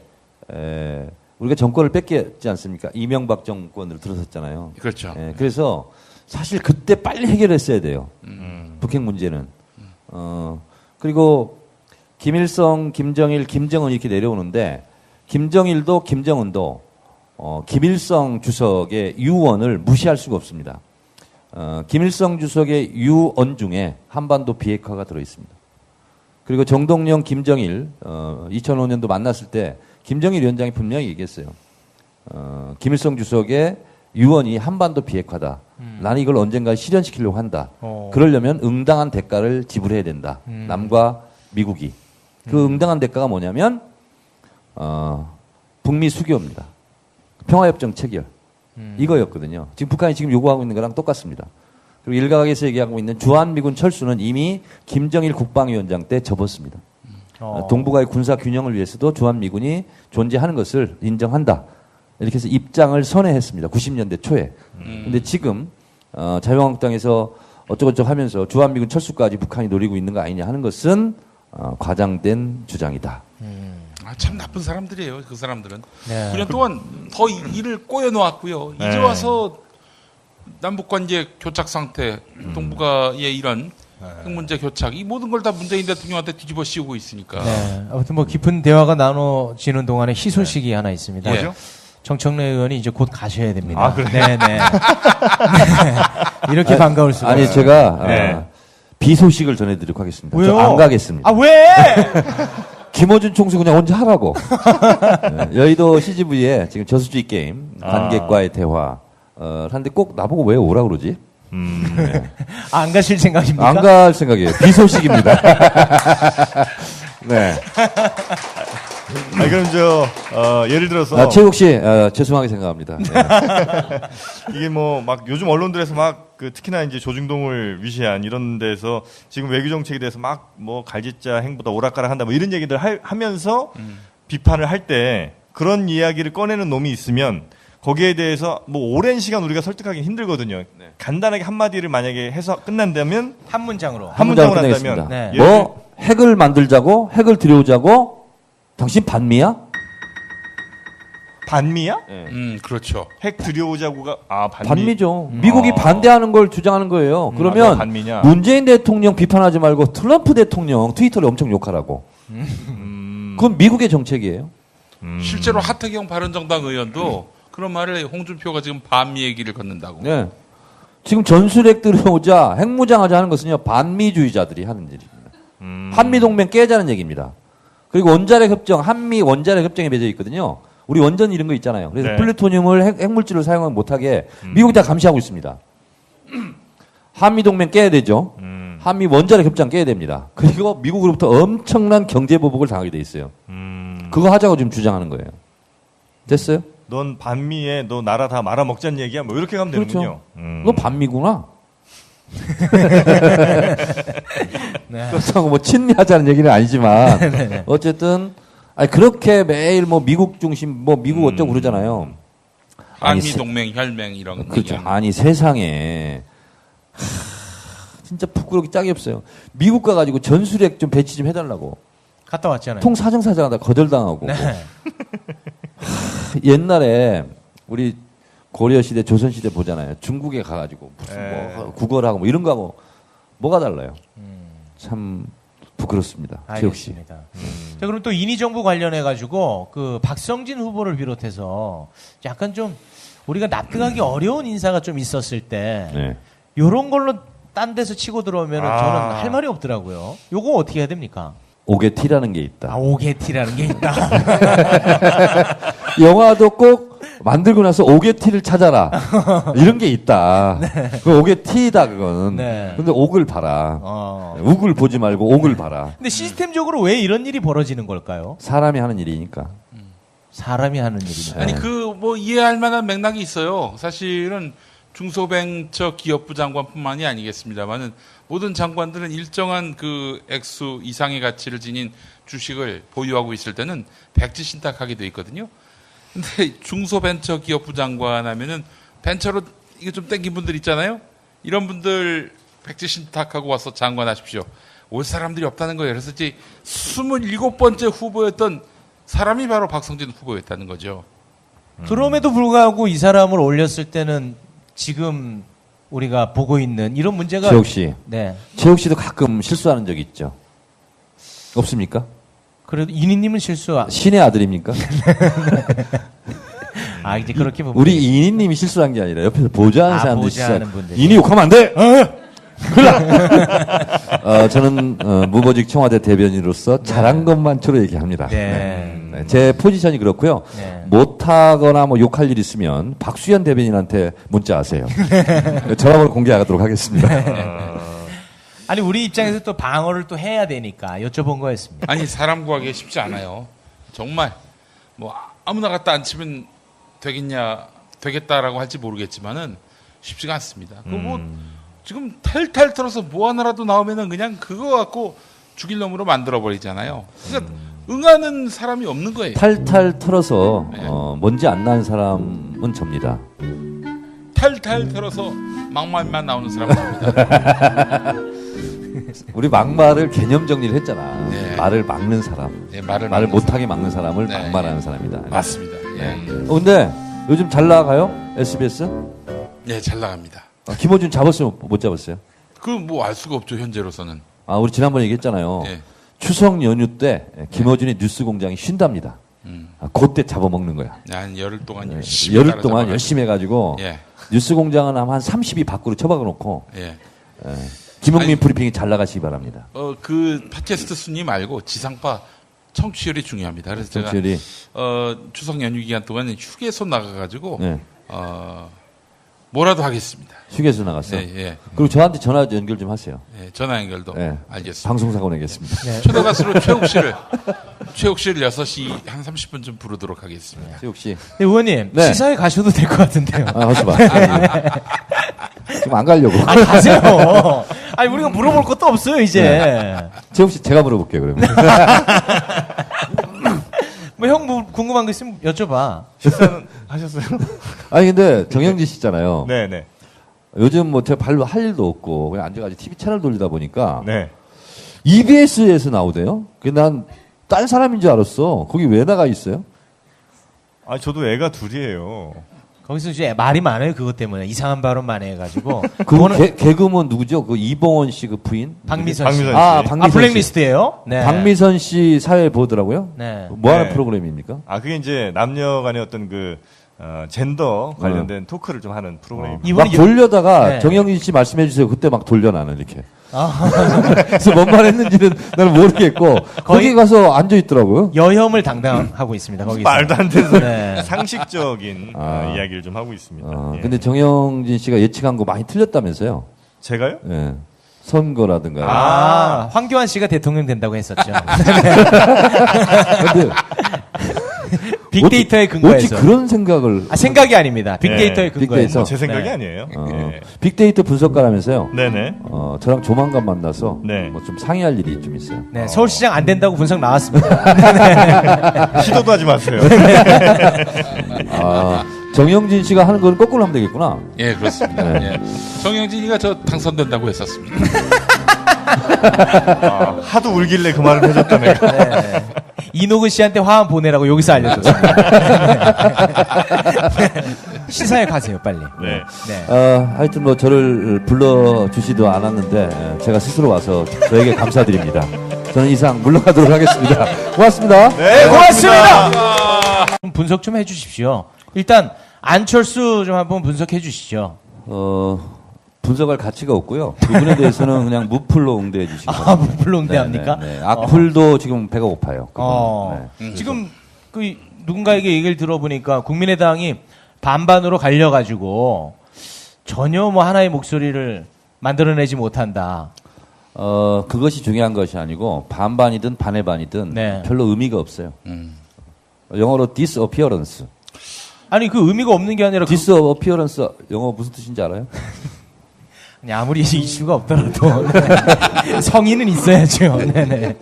우리가 정권을 뺏겼지 않습니까? 이명박 정권으로 들어섰잖아요. 그렇죠. 그래서 사실 그때 빨리 해결했어야 돼요. 북핵 문제는. 그리고 김일성, 김정일, 김정은 이렇게 내려오는데 김정일도 김정은도 김일성 주석의 유언을 무시할 수가 없습니다. 김일성 주석의 유언 중에 한반도 비핵화가 들어있습니다. 그리고 정동영, 김정일 2005년도 만났을 때 김정일 위원장이 분명히 얘기했어요. 김일성 주석의 유언이 한반도 비핵화다. 나는 이걸 언젠가 실현시키려고 한다. 그러려면 응당한 대가를 지불해야 된다. 남과 미국이. 그 응당한 대가가 뭐냐면 북미 수교입니다. 평화협정 체결. 이거였거든요. 지금 북한이 지금 요구하고 있는 거랑 똑같습니다. 그리고 일각에서 얘기하고 있는 주한미군 철수는 이미 김정일 국방위원장 때 접었습니다. 동북아의 군사 균형을 위해서도 주한미군이 존재하는 것을 인정한다. 이렇게 해서 입장을 선회했습니다. 90년대 초에. 근데 지금 자유한국당에서 어쩌고저쩌고 하면서 주한미군 철수까지 북한이 노리고 있는 거 아니냐 하는 것은 과장된 주장이다. 참 나쁜 사람들이에요. 그 사람들은. 네. 9년 동안 더 일을 꼬여놓았고요. 이제 와서 남북관계 교착 상태, 동북아의 이런 핵 문제 교착, 이 모든 걸 다 문재인 대통령한테 뒤집어 씌우고 있으니까. 네. 아무튼 뭐 깊은 대화가 나눠지는 동안에 희소식이 하나 있습니다. 뭐죠? 정청래 의원이 이제 곧 가셔야 됩니다. 아, 그래요? 네네. 네. 이렇게 반가울 수가. 아니, 제가 비소식을 전해드리도록 하겠습니다. 왜요? 저 안 가겠습니다. 아, 왜? 김어준 총수 그냥 혼자 하라고. 여의도 CGV에 지금 저수지 게임 관객과의 대화 하는데 꼭 나보고 왜 오라 그러지? 안 가실 생각입니까? 안 갈 생각이에요. 비소식입니다. 네. 그럼 예를 들어서 최욱 씨 죄송하게 생각합니다. 네. 이게 뭐 막 요즘 언론들에서 막 특히나 이제 조중동을 위시한 이런 데서 지금 외교 정책에 대해서 막 뭐 갈짓자 행보다 오락가락한다 뭐 이런 얘기들 하면서 비판을 할 때 그런 이야기를 꺼내는 놈이 있으면 거기에 대해서 뭐 오랜 시간 우리가 설득하기 힘들거든요. 간단하게 한마디를 만약에 해서 끝난다면 한 문장으로 한다면 네. 뭐 핵을 만들자고 핵을 들여오자고 당신 반미야? 반미야? 그렇죠. 핵 들여오자고가 반미죠. 미국이 반대하는 걸 주장하는 거예요. 그러면 반미냐? 문재인 대통령 비판하지 말고 트럼프 대통령 트위터를 엄청 욕하라고. 그건 미국의 정책이에요. 실제로 하태경 바른정당 의원도 그런 말을 홍준표가 지금 반미 얘기를 걷는다고. 네. 지금 전술핵 들어오자 핵무장하자 하는 것은요 반미주의자들이 하는 일입니다. 한미동맹 깨자는 얘기입니다. 그리고 원자력 협정, 한미 원자력 협정에 맺어 있거든요. 우리 원전 이런 거 있잖아요. 그래서 네. 플루토늄을 핵물질로 사용하지 못하게 미국이 다 감시하고 있습니다. 한미동맹 깨야 되죠. 한미 원자력 협정 깨야 됩니다. 그리고 미국으로부터 엄청난 경제 보복을 당하게 돼 있어요. 그거 하자고 지금 주장하는 거예요. 됐어요? 넌 반미에 너 나라 다 말아먹자는 얘기야? 뭐 이렇게 가면 되는군요. 너 반미구나. 그렇다고 뭐 친미하자는 얘기는 아니지만 어쨌든 그렇게 매일 뭐 미국 중심 뭐 미국 어쩌고 그러잖아요. 한미 동맹 혈맹 이런 그렇죠. 아니 세상에 진짜 부끄럽기 짝이 없어요. 미국 가가지고 전술핵 좀 배치 좀 해달라고. 갔다 왔잖아요. 통사정사장하다 거절당하고. 네. 옛날에 우리 고려시대 조선시대 보잖아요. 중국에 가가지고 무슨 뭐 국어를 하고 뭐 이런 거 하고 뭐가 달라요. 참 부끄럽습니다. 최욱 씨. 알겠습니다. 자, 그럼 또 인위정부 관련해 가지고 그 박성진 후보를 비롯해서 약간 좀 우리가 납득하기 어려운 인사가 좀 있었을 때 요런 걸로 딴 데서 치고 들어오면 저는 할 말이 없더라고요. 요거 어떻게 해야 됩니까? 오게티라는 게 있다. 오게티라는 게 있다. 영화도 꼭 만들고 나서 오게티를 찾아라. 이런 게 있다. 그 오게티다 그거는. 근데 옥을 봐라. 욱을 보지 말고 옥을 봐라. 근데 시스템적으로 왜 이런 일이 벌어지는 걸까요? 사람이 하는 일이니까. 사람이 하는 일이니까. 아니 그 뭐 이해할 만한 맥락이 있어요. 사실은 중소벤처 기업부 장관뿐만이 아니겠습니다만은 모든 장관들은 일정한 그 액수 이상의 가치를 지닌 주식을 보유하고 있을 때는 백지 신탁하게 돼 있거든요. 근데 중소벤처 기업부 장관 하면은 벤처로 이게 좀 땡긴 분들 있잖아요. 이런 분들 백지 신탁하고 와서 장관 하십시오. 올 사람들이 없다는 거예요. 그래서 이제 27번째 후보였던 사람이 바로 박성진 후보였다는 거죠. 그럼에도 불구하고 이 사람을 올렸을 때는 지금 우리가 보고 있는 이런 문제가 최욱 씨. 네. 최욱 씨도 가끔 실수하는 적이 있죠. 없습니까? 그래도 이니님은 신의 아들입니까? 이제 그렇게 보면 우리 이니님이 실수한 게 아니라 옆에서 보좌하는 사람들이 보좌하는 분들. 이니 욕하면 안 돼. 저는 무보직 청와대 대변인으로서 잘한 것만 주로 얘기합니다. 네. 제 포지션이 그렇고요. 못하거나 뭐 욕할 일 있으면 박수현 대변인한테 문자하세요. 전화번호 공개하도록 하겠습니다. 아니 우리 입장에서 또 방어를 또 해야 되니까 여쭤본 거였습니다. 아니 사람 구하기 쉽지 않아요. 정말 뭐 아무나 갖다 앉히면 되겠다라고 할지 모르겠지만은 쉽지가 않습니다. 그 뭐 지금 탈탈 털어서 뭐 하나라도 나오면은 그냥 그거 갖고 죽일 놈으로 만들어 버리잖아요. 그러니까 응하는 사람이 없는 거예요. 탈탈 털어서 먼지 안 나는 사람은 접니다. 탈탈 털어서 막말만 나오는 사람은 접니다. 우리 막말을 개념 정리를 했잖아. 말을 막는 사람. 말을 못하게 막는 사람을 막말하는 사람이다. 맞습니다. 근데 요즘 잘 나가요? SBS? 네, 잘 나갑니다. 김어준 잡았으면 못 잡았어요? 그 뭐 알 수가 없죠, 현재로서는. 우리 지난번에 얘기했잖아요. 추석 연휴 때 김어준이 뉴스 공장이 쉰답니다. 그때 잡아먹는 거야. 한 열흘 동안 열심히 열흘 동안 열심히 해가지고 뉴스 공장은 아마 한 30이 밖으로 처박아 놓고 김용민 브리핑이 잘 나가시기 바랍니다. 그 팟캐스트 순위 말고 지상파 청취율이 중요합니다. 그래서 청취율이. 제가 추석 연휴 기간 동안 휴게소 나가가지고 뭐라도 하겠습니다. 휴게소 나갔어요? 네. 그리고 저한테 전화 연결 좀 하세요. 네, 전화 연결도 알겠습니다. 방송사고 내겠습니다. 초대 가수로 최욱 씨를 6시 한 30분 좀 부르도록 하겠습니다. 최욱 씨. 네, 의원님 시사에 가셔도 될 것 같은데요. 하지 마. 지금 안 가려고. 가세요. 아니 우리가 물어볼 것도 없어요 이제. 최욱 씨 제가 물어볼게요 그러면. 뭐 형 궁금한 거 있으면 여쭤봐. 식사는 하셨어요? 아니 근데 정영진 씨잖아요. 네네. 요즘 뭐 제가 발로 할 일도 없고 그냥 앉아가지고 TV 채널 돌리다 보니까 EBS에서 나오대요. 난 딴 사람인 줄 알았어. 거기 왜 나가 있어요? 저도 애가 둘이에요. 거기서 이제 말이 많아요 그것 때문에 이상한 발언만 해가지고. 그 개그맨 누구죠? 그 이봉원 씨 그 부인? 박미선 씨. 박미선 씨. 블랙리스트예요? 네. 박미선 씨 사회 보더라고요. 네. 뭐 하는 프로그램입니까? 그게 이제 남녀간의 어떤 젠더 관련된 토크를 좀 하는 프로그램입니다. 막 돌려다가 정영진 씨 말씀해 주세요. 그때 막 돌려 나는 이렇게. 그래서 뭔 말 했는지는 나는 모르겠고 거기 가서 앉아 있더라고요. 여혐을 담당하고 있습니다. 거기서. 말도 안 되는 상식적인 이야기를 좀 하고 있습니다. 근데 정영진 씨가 예측한 거 많이 틀렸다면서요? 제가요? 네. 선거라든가. 황교안 씨가 대통령 된다고 했었죠. 근데 빅데이터에 근거해서. 어찌 그런 생각을. 생각이 아닙니다. 빅데이터에 근거해서. 제 생각이 아니에요. 빅데이터 분석가라면서요? 네네. 저랑 조만간 만나서 뭐 좀 상의할 일이 좀 있어요. 네, 서울시장 안 된다고 분석 나왔습니다. 시도도 하지 마세요. 정영진 씨가 하는 건 거꾸로 하면 되겠구나. 예, 그렇습니다. 정영진이가 저 당선된다고 했었습니다. 하도 울길래 그 말을 해줬다 내가. 이노근 씨한테 화환 보내라고 여기서 알려줬습니다. 시사에 가세요, 빨리. 하여튼 뭐 저를 불러주지도 않았는데 제가 스스로 와서 저에게 감사드립니다. 저는 이상 물러가도록 하겠습니다. 고맙습니다. 네, 고맙습니다. 분석 좀 해주십시오. 일단 안철수 좀 한번 분석해 주시죠. 분석할 가치가 없고요. 그분에 대해서는 그냥 무플로 응대해 주시기 바랍니다. 무플로 응대합니까? 악플도 지금 배가 고파요. 지금 그 누군가에게 얘기를 들어보니까 국민의당이 반반으로 갈려가지고 전혀 뭐 하나의 목소리를 만들어내지 못한다. 그것이 중요한 것이 아니고 반반이든 반의 반이든 별로 의미가 없어요. 영어로 disappearance. 아니 그 의미가 없는 게 아니라 disappearance 영어 무슨 뜻인지 알아요? 아무리 이슈가 없더라도 성의는 있어야죠. 네네.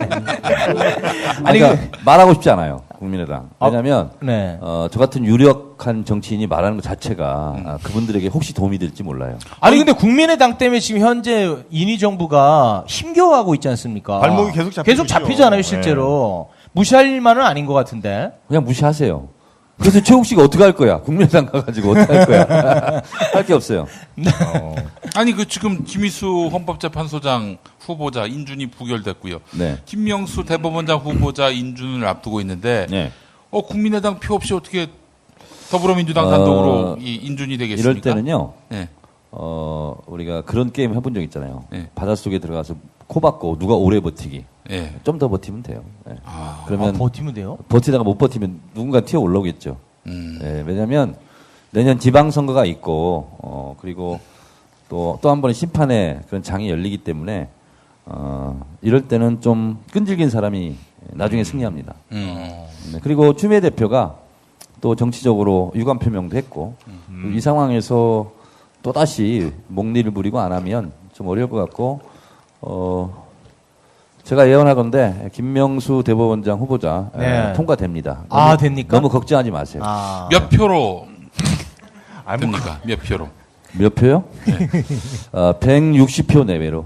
아니 그러니까 말하고 싶지 않아요. 국민의당. 왜냐하면 저 같은 유력한 정치인이 말하는 것 자체가 그분들에게 혹시 도움이 될지 몰라요. 아니 근데 국민의당 때문에 지금 현재 인위 정부가 힘겨워하고 있지 않습니까? 발목이 계속 잡히잖아요, 실제로. 무시할 일만은 아닌 것 같은데. 그냥 무시하세요. 그래서 최욱 씨가 어떻게 할 거야? 국민의당 가가지고 어떻게 할 거야? 할 게 없어요. 아니 지금 김희수 헌법재판소장 후보자 인준이 부결됐고요. 김명수 대법원장 후보자 인준을 앞두고 있는데 국민의당 표 없이 어떻게 더불어민주당 단독으로 이 인준이 되겠습니까? 이럴 때는요. 우리가 그런 게임 해본 적 있잖아요. 바닷속에 들어가서 코 박고 누가 오래 버티기. 예. 좀 더 버티면 돼요. 예. 그러면 버티면 돼요? 버티다가 못 버티면 누군가 튀어 올라오겠죠. 예, 왜냐하면 내년 지방선거가 있고 그리고 또 한 번의 심판의 그런 장이 열리기 때문에 이럴 때는 좀 끈질긴 사람이 나중에 승리합니다. 네, 그리고 추미애 대표가 또 정치적으로 유감 표명도 했고 이 상황에서 또 다시 목리를 부리고 안 하면 좀 어려울 것 같고 제가 예언하건대 김명수 대법원장 후보자 네. 통과됩니다. 됩니까? 너무 걱정하지 마세요. 몇 표로 됩니까? 몇 표로? 몇 표요? 네. 160표 내외로.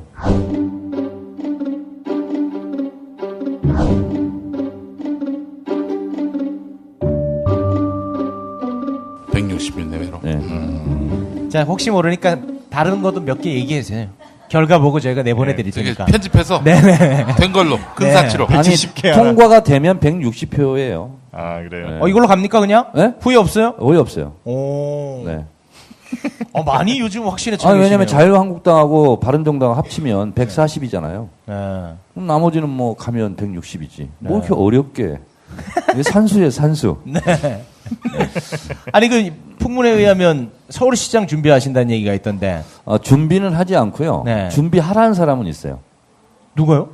네. 자, 혹시 모르니까 다른 것도 몇 개 얘기해 주세요. 결과 보고 저희가 내보내드릴 테니까. 편집해서 네네. 된 걸로 근사치로. 아니, 통과가 되면 160표예요. 아, 그래요? 이걸로 갑니까 그냥? 네? 후회 없어요? 후회 없어요. 오. 네. 많이 요즘 확실히 아니, 왜냐면 자유한국당하고 바른정당 합치면 140이잖아요. 네. 그럼 나머지는 뭐 가면 160이지. 뭐 이렇게 어렵게. 이게 산수예요, 산수. 네. 아니 그 풍문에 의하면 서울시장 준비하신다는 얘기가 있던데. 준비는 하지 않고요. 네. 준비하라는 사람은 있어요. 누가요?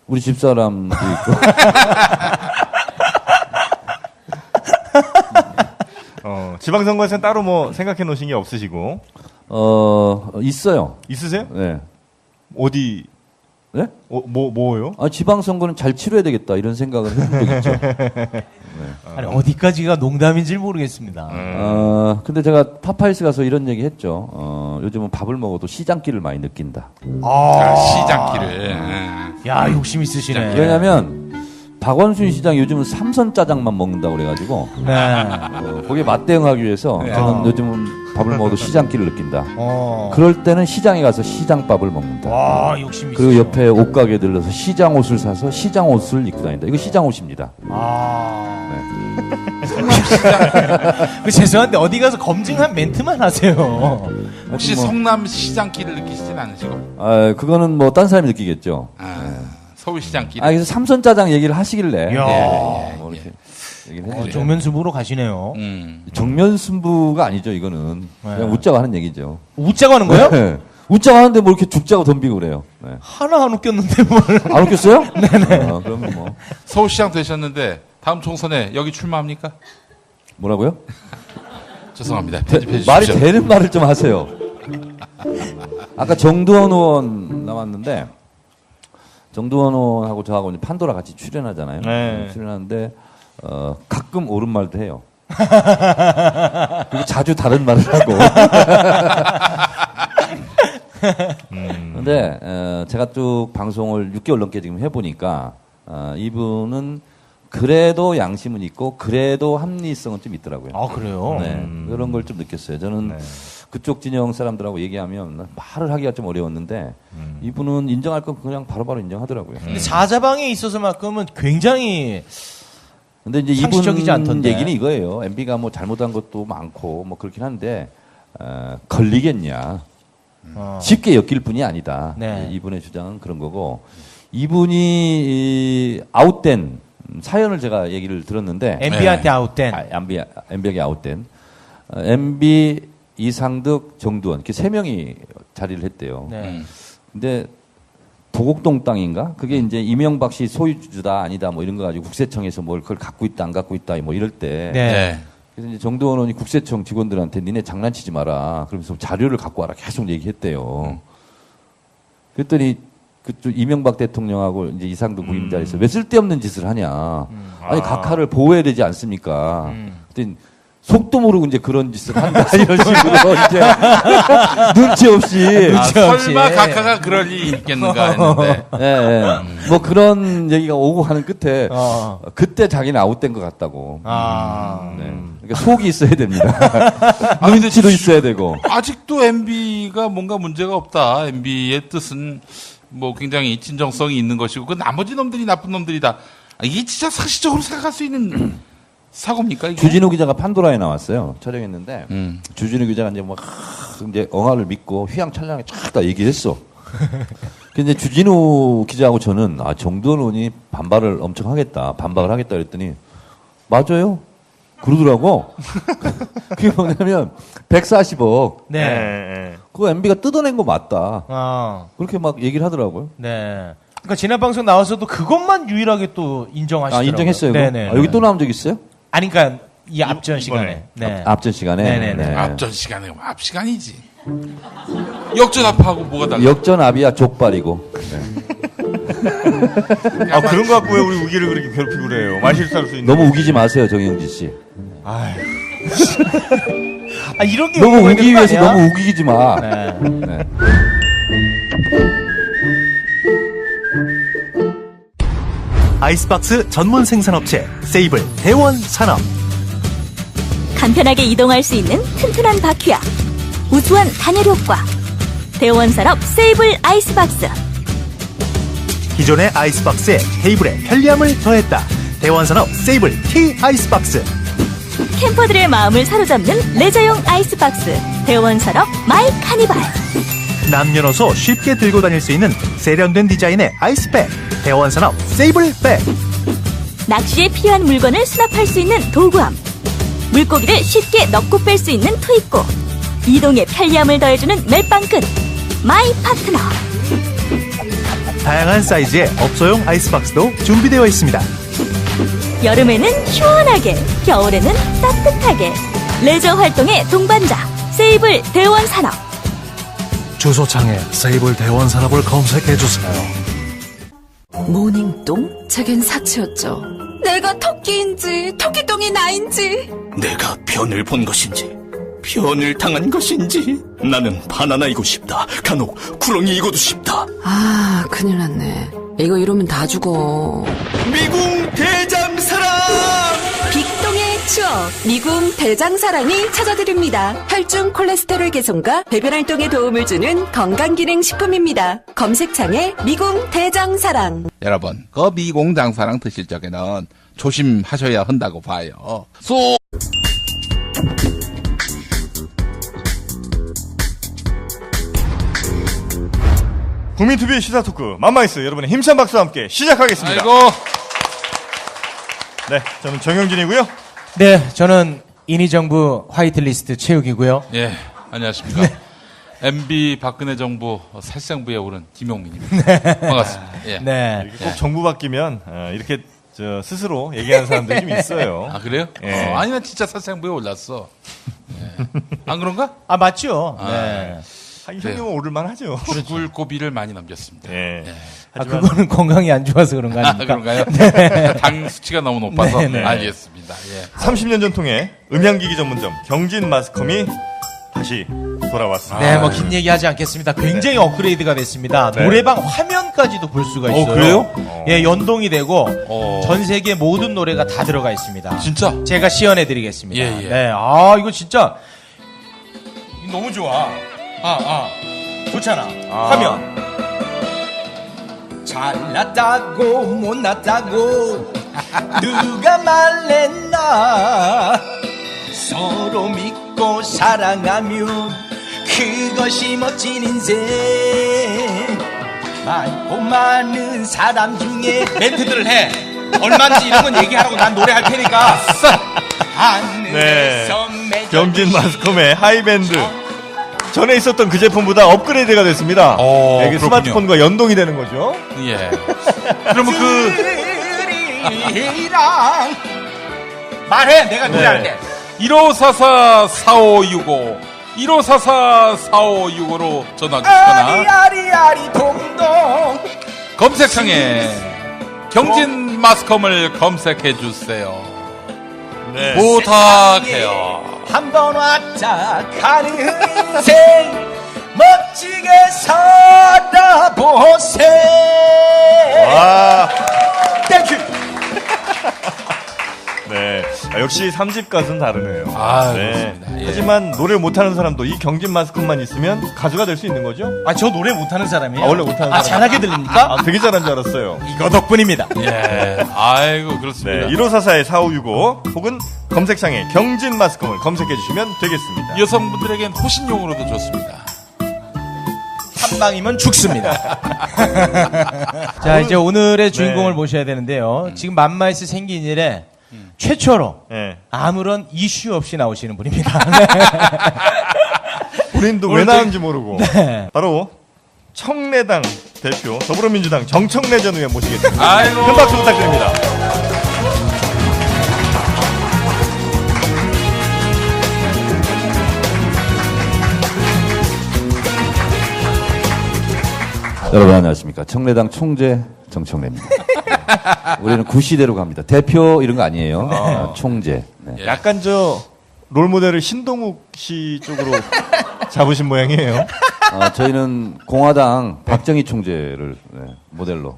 우리 집사람도 있고. 지방선거에서는 따로 뭐 생각해 놓으신 게 없으시고. 있어요. 있으세요? 네. 어디? 네? 뭐요? 지방선거는 잘 치러야 되겠다 이런 생각을 해본 적 있죠. 네. 아니 어디까지가 농담인지 모르겠습니다. 근데 제가 파파이스 가서 이런 얘기 했죠. 요즘은 밥을 먹어도 시장기를 많이 느낀다. 시장기를. 야, 욕심 있으시네. 왜냐면 박원순 시장이 요즘은 삼선 짜장만 먹는다고 그래가지고 거기에 맞대응하기 위해서 저는 요즘은 밥을 먹어도 시장기를 느낀다. 그럴 때는 시장에 가서 시장밥을 먹는다. 와, 욕심 있어. 그리고 옆에 옷가게 들러서 시장 옷을 사서 시장 옷을 입고 다닌다. 이거 시장 옷입니다. 그 죄송한데 어디 가서 검증한 멘트만 하세요. 혹시 성남 시장기를 느끼시진 않으시고? 그거는 뭐 딴 사람이 느끼겠죠. 서울시장길. 그래서 삼선 짜장 얘기를 하시길래. 야. 이렇게 얘기를 했죠. 정면승부로 가시네요. 정면승부가 아니죠, 이거는. 그냥 웃자고 하는 얘기죠. 웃자고 하는 거예요? 네. 웃자고 하는데 뭐 이렇게 죽자고 덤비고 그래요. 네. 하나 안 웃겼는데 뭘. 안 웃겼어요? 네네. 그러면 뭐. 서울시장 되셨는데 다음 총선에 여기 출마합니까? 뭐라고요? 죄송합니다. 편집해 주십시오. 말이 되는 말을 좀 하세요. 아까 정두원 의원 나왔는데 정두원 의원하고 저하고 이제 판도라 같이 출연하잖아요. 네. 출연하는데 가끔 옳은 말도 해요. 그리고 자주 다른 말을 하고. 근데 제가 쭉 방송을 6개월 넘게 지금 해보니까 이분은 그래도 양심은 있고 그래도 합리성은 좀 있더라고요. 그래요? 네, 그런 걸 좀 느꼈어요. 저는 그쪽 진영 사람들하고 얘기하면 말을 하기가 좀 어려웠는데 이분은 인정할 건 그냥 바로바로 인정하더라고요. 근데 사자방에 있어서만큼은 굉장히 근데 이제 상식적이지 이분 않던데. 얘기는 이거예요. MB가 뭐 잘못한 것도 많고 뭐 그렇긴 한데 걸리겠냐. 쉽게 엮일 뿐이 아니다. 네. 이분의 주장은 그런 거고 이분이 아웃된 사연을 제가 얘기를 들었는데 MB한테 아웃된 MB에게 아웃된 MB 이상득 정두원 이렇게 세 명이 자리를 했대요. 네. 근데 도곡동 땅인가? 그게 이제 이명박 씨 소유주다 아니다 뭐 이런 거 가지고 국세청에서 뭘 그걸 갖고 있다 안 갖고 있다 뭐 이럴 때 네. 그래서 이제 정두원 의원이 국세청 직원들한테 니네 장난치지 마라. 그러면서 자료를 갖고 와라 계속 얘기했대요. 그랬더니 그쪽 이명박 대통령하고 이제 이상득 부임자에서 왜 쓸데없는 짓을 하냐. 아니 각하를 보호해야 되지 않습니까? 그랬더니 속도 모르고 이제 그런 짓을 한다 이런 식으로 이제 눈치 없이 설마 각하가 그럴 일이 있겠는가 했는데 뭐 그런 얘기가 오고 하는 끝에 그때 자기는 아웃된 것 같다고. 그러니까 속이 있어야 됩니다. 눈치도 있어야 되고. 아직도 MB가 뭔가 문제가 없다. MB의 뜻은 뭐 굉장히 진정성이 있는 것이고 그 나머지 놈들이 나쁜 놈들이다. 이게 진짜 상식적으로 생각할 수 있는 사고입니까? 이게? 주진우 기자가 판도라에 나왔어요. 촬영했는데 주진우 기자가 이제 막 이제 엉아를 믿고 휘황찬란하게 쫙 다 얘기를 했어. 근데 주진우 기자하고 저는 정두원 의원이 반박을 하겠다 그랬더니 맞아요. 그러더라고. 그게 뭐냐면 140억. 네. 그거 MB가 뜯어낸 거 맞다. 그렇게 막 얘기를 하더라고요. 네. 그러니까 지난 방송 나와서도 그것만 유일하게 또 인정하시더라고요. 인정했어요. 네네. 여기 또 나온 적 있어요? 아니 그러니까 이 앞전 시간에. 네. 앞전 시간에. 네네네. 네. 앞전 시간에 앞 시간이지. 역전압하고 뭐가 달라? 역전압이야 족발이고. 네. 그런 거 갖고 왜 우리 우기를 그렇게 괴롭히고 그래요? 말실수할 수 있는. 너무 우기지 마세요, 정영진 씨. 이런 게 너무 우기 위해서 아니야? 너무 우기지 마. 네. 네. 아이스박스 전문 생산업체 세이블 대원산업. 간편하게 이동할 수 있는 튼튼한 바퀴와 우수한 단열 효과. 대원산업 세이블 아이스박스. 기존의 아이스박스에 테이블에 편리함을 더했다. 대원산업 세이블 T 아이스박스. 캠퍼들의 마음을 사로잡는 레저용 아이스박스. 대원산업 마이 카니발. 남녀노소 쉽게 들고 다닐 수 있는 세련된 디자인의 아이스백. 대원산업 세이블백. 낚시에 필요한 물건을 수납할 수 있는 도구함. 물고기를 쉽게 넣고 뺄 수 있는 투입고. 이동에 편리함을 더해주는 멜빵끈. 마이 파트너. 다양한 사이즈의 업소용 아이스박스도 준비되어 있습니다. 여름에는 시원하게, 겨울에는 따뜻하게. 레저 활동의 동반자. 세이블 대원산업. 주소창에 세이블 대원산업을 검색해주세요. 모닝똥? 제겐 사치였죠. 내가 토끼인지 토끼똥이 나인지. 내가 변을 본 것인지 변을 당한 것인지 나는 바나나이고 싶다. 간혹 구렁이이고도 싶다. 아, 큰일 났네. 이거 이러면 다 죽어. 미궁 대장사랑! 빅동의 추억 미궁 대장사랑이 찾아드립니다. 혈중 콜레스테롤 개선과 배변 활동에 도움을 주는 건강기능식품입니다. 검색창에 미궁 대장사랑. 여러분, 그 미공장사랑 드실 적에는 조심하셔야 한다고 봐요. 국민TV 시사토크 맘마이스 여러분의 힘찬 박수와 함께 시작하겠습니다. 아이고. 네, 저는 정영진이고요. 네, 저는 인의정부 화이트리스트 최욱이고요. 예, 안녕하십니까. MB 박근혜 정부 살상부에 오른 김용민입니다. 반갑습니다. 예. 네. 꼭 정부 바뀌면 이렇게 스스로 얘기하는 사람들이 좀 있어요. 아, 그래요? 예. 아니, 나 진짜 살상부에 올랐어. 예. 안 그런가? 아, 맞죠? 아, 네. 이 정도면 오를만 하죠. 죽을 고비를 많이 넘겼습니다. 예. 예. 하지만 그거는 건강이 안 좋아서 그런 거 아닙니까? 그런가요? 네. 당 수치가 너무 높아서 네, 네. 알겠습니다. 예. 30년 전통의 음향기기 전문점 경진 마스컴이 다시 돌아왔습니다. 네, 뭐 긴 얘기 하지 않겠습니다. 굉장히 업그레이드가 됐습니다. 네. 노래방 화면까지도 볼 수가 있어요. 그래요? 예, 연동이 되고 어. 전 세계 모든 노래가 다 들어가 있습니다. 진짜? 제가 시연해 드리겠습니다. 예, 예. 네. 이거 진짜 너무 좋아. 좋잖아. 화면. 잘났다고 못났다고 누가 말했나. 서로 믿고 사랑하면 그것이 멋진 인생. 많고 많은 사람 중에 멘트들을 해. 얼마인지 이런 건 얘기하라고 난 노래할 테니까. 네. 하늘에서 경진 마스컴의 하이밴드. 전에 있었던 그 제품보다 업그레이드가 됐습니다. 이게 그렇군요. 스마트폰과 연동이 되는 거죠. 예. 그러면 말해. 내가 노래할게. 1544-4565 1544-4565로 전화 주시거나 아리아리 동동. 검색창에 경진 마스컴을 검색해 주세요. 네. 부탁해요. 한번 왔다 가는 인생 멋지게 살아보세. 와. 땡큐. 네. 역시 3집 가수는 다르네요. 그렇습니다. 예. 하지만 노래 못하는 사람도 이 경진 마스컴만 있으면 가수가 될 수 있는 거죠? 저 노래 못하는 사람이에요. 원래 못하는 사람. 잘하게 들립니까? 되게 잘한 줄 알았어요. 이거 덕분입니다. 예. 아이고, 그렇습니다. 네. 1544-4565 혹은 검색창에 경진 마스컴을 검색해 주시면 되겠습니다. 여성분들에겐 호신용으로도 좋습니다. 방이면 죽습니다. 자, 이제 오늘의 주인공을 모셔야 되는데요. 지금 맘마이스 생긴 일에 최초로 아무런 이슈 없이 나오시는 분입니다. 본인도 왜 나왔는지 모르고. 바로 청래당 대표 더불어민주당 정청래 전 의원 모시겠습니다. 아이고. 큰 박수 부탁드립니다. 여러분 안녕하십니까. 청래당 총재 정청래입니다. 우리는 구시대로 갑니다. 대표 이런 거 아니에요. 총재. 네. 약간 저 롤모델을 신동욱 씨 쪽으로 잡으신 모양이에요. 저희는 공화당 박정희 총재를 모델로.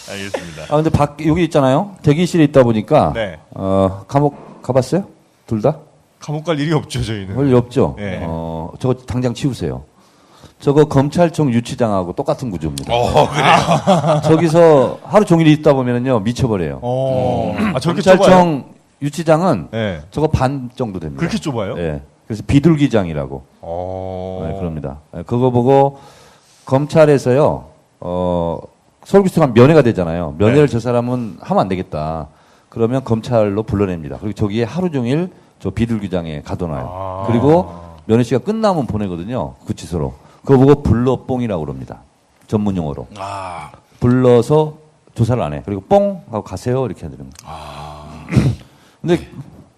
알겠습니다. 근데 여기 있잖아요. 대기실에 있다 보니까 네. 감옥 가봤어요? 둘 다? 감옥 갈 일이 없죠, 저희는. 원래 없죠. 네. 저거 당장 치우세요. 저거 검찰청 유치장하고 똑같은 구조입니다. 그래요? 저기서 하루 종일 있다 보면은요 미쳐버려요. 저렇게 검찰청 좁아요? 유치장은 네. 저거 반 정도 됩니다. 그렇게 좁아요? 네. 그래서 비둘기장이라고. 네, 그럽니다. 네, 그거 보고 검찰에서요 서울구치소가 면회가 되잖아요. 면회를 저 사람은 하면 안 되겠다. 그러면 검찰로 불러냅니다. 그리고 저기에 하루 종일 저 비둘기장에 가둬놔요. 그리고 면회 시가 끝나면 보내거든요. 구치소로. 그거 보고 불러뽕이라고 그럽니다. 전문 용어로. 불러서 조사를 안 해. 그리고 뽕 하고 가세요 이렇게 해드립니다. 근데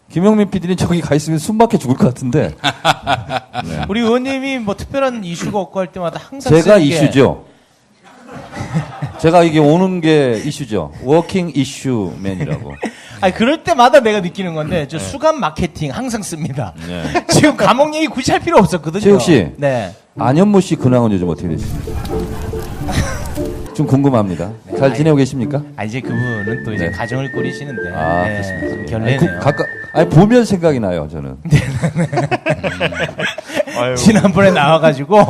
김영민 PD는 저기 가 있으면 숨막혀 죽을 것 같은데. 네. 우리 의원님이 뭐 특별한 이슈가 없고 할 때마다 항상 제가 쓰는 게 이슈죠. 제가 이게 오는 게 이슈죠. 워킹 이슈맨이라고. 아니 그럴 때마다 내가 느끼는 건데 저 수감 마케팅 항상 씁니다. 네. 지금 감옥 얘기 굳이 할 필요 없었거든요. 최욱 씨, 네. 안현무 씨 근황은 요즘 어떻게 되십니까? 좀 궁금합니다. 잘 지내고 계십니까? 이제 그분은 또 이제 네. 가정을 꾸리시는데 그렇습니다. 좀 결례네요. 보면 생각이 나요, 저는. 지난번에 나와가지고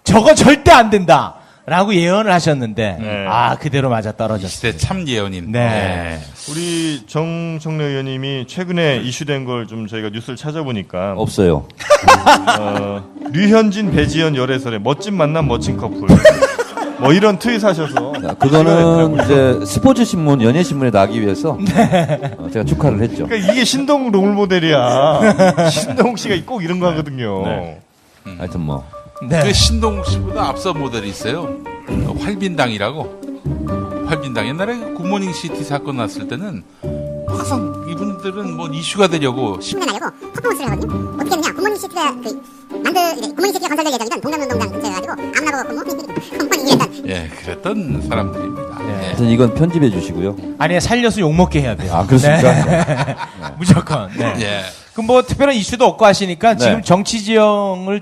저거 절대 안 된다. 라고 예언을 하셨는데 그대로 맞아 떨어졌어요. 시대 참 예언인. 네. 우리 정청래 의원님이 최근에 이슈된 걸 좀 저희가 뉴스를 찾아보니까 없어요. 류현진, 배지연 열애설에 멋진 만남, 멋진 커플. 뭐 이런 트윗 하셔서. 그거는 이제 스포츠 신문, 연예 신문에 나기 위해서 제가 축하를 했죠. 그러니까 이게 신동욱 롤모델이야. 신동욱 씨가 꼭 이런 거 하거든요. 하여튼 뭐. 그 신동욱 씨보다 앞서 모델이 있어요. 활빈당이라고. 활빈당. 옛날에 굿모닝 시티 사건 났을 때는 항상 이분들은 뭐 이슈가 되려고 신문하려고 퍼포먼스를 하거든요. 어떻게 했느냐? 굿모닝 시티가 굿모닝 시티가 건설될 예정이던 동남운동장 근처에 가지고 아무나보고 굿모닝 일단. 그랬던 사람들입니다. 하여튼 이건 편집해 주시고요. 아니 살려서 욕먹게 해야 돼요. 그렇습니까? 무조건. 네. 그럼 뭐 특별한 이슈도 없고 하시니까 지금 정치 지형을 좀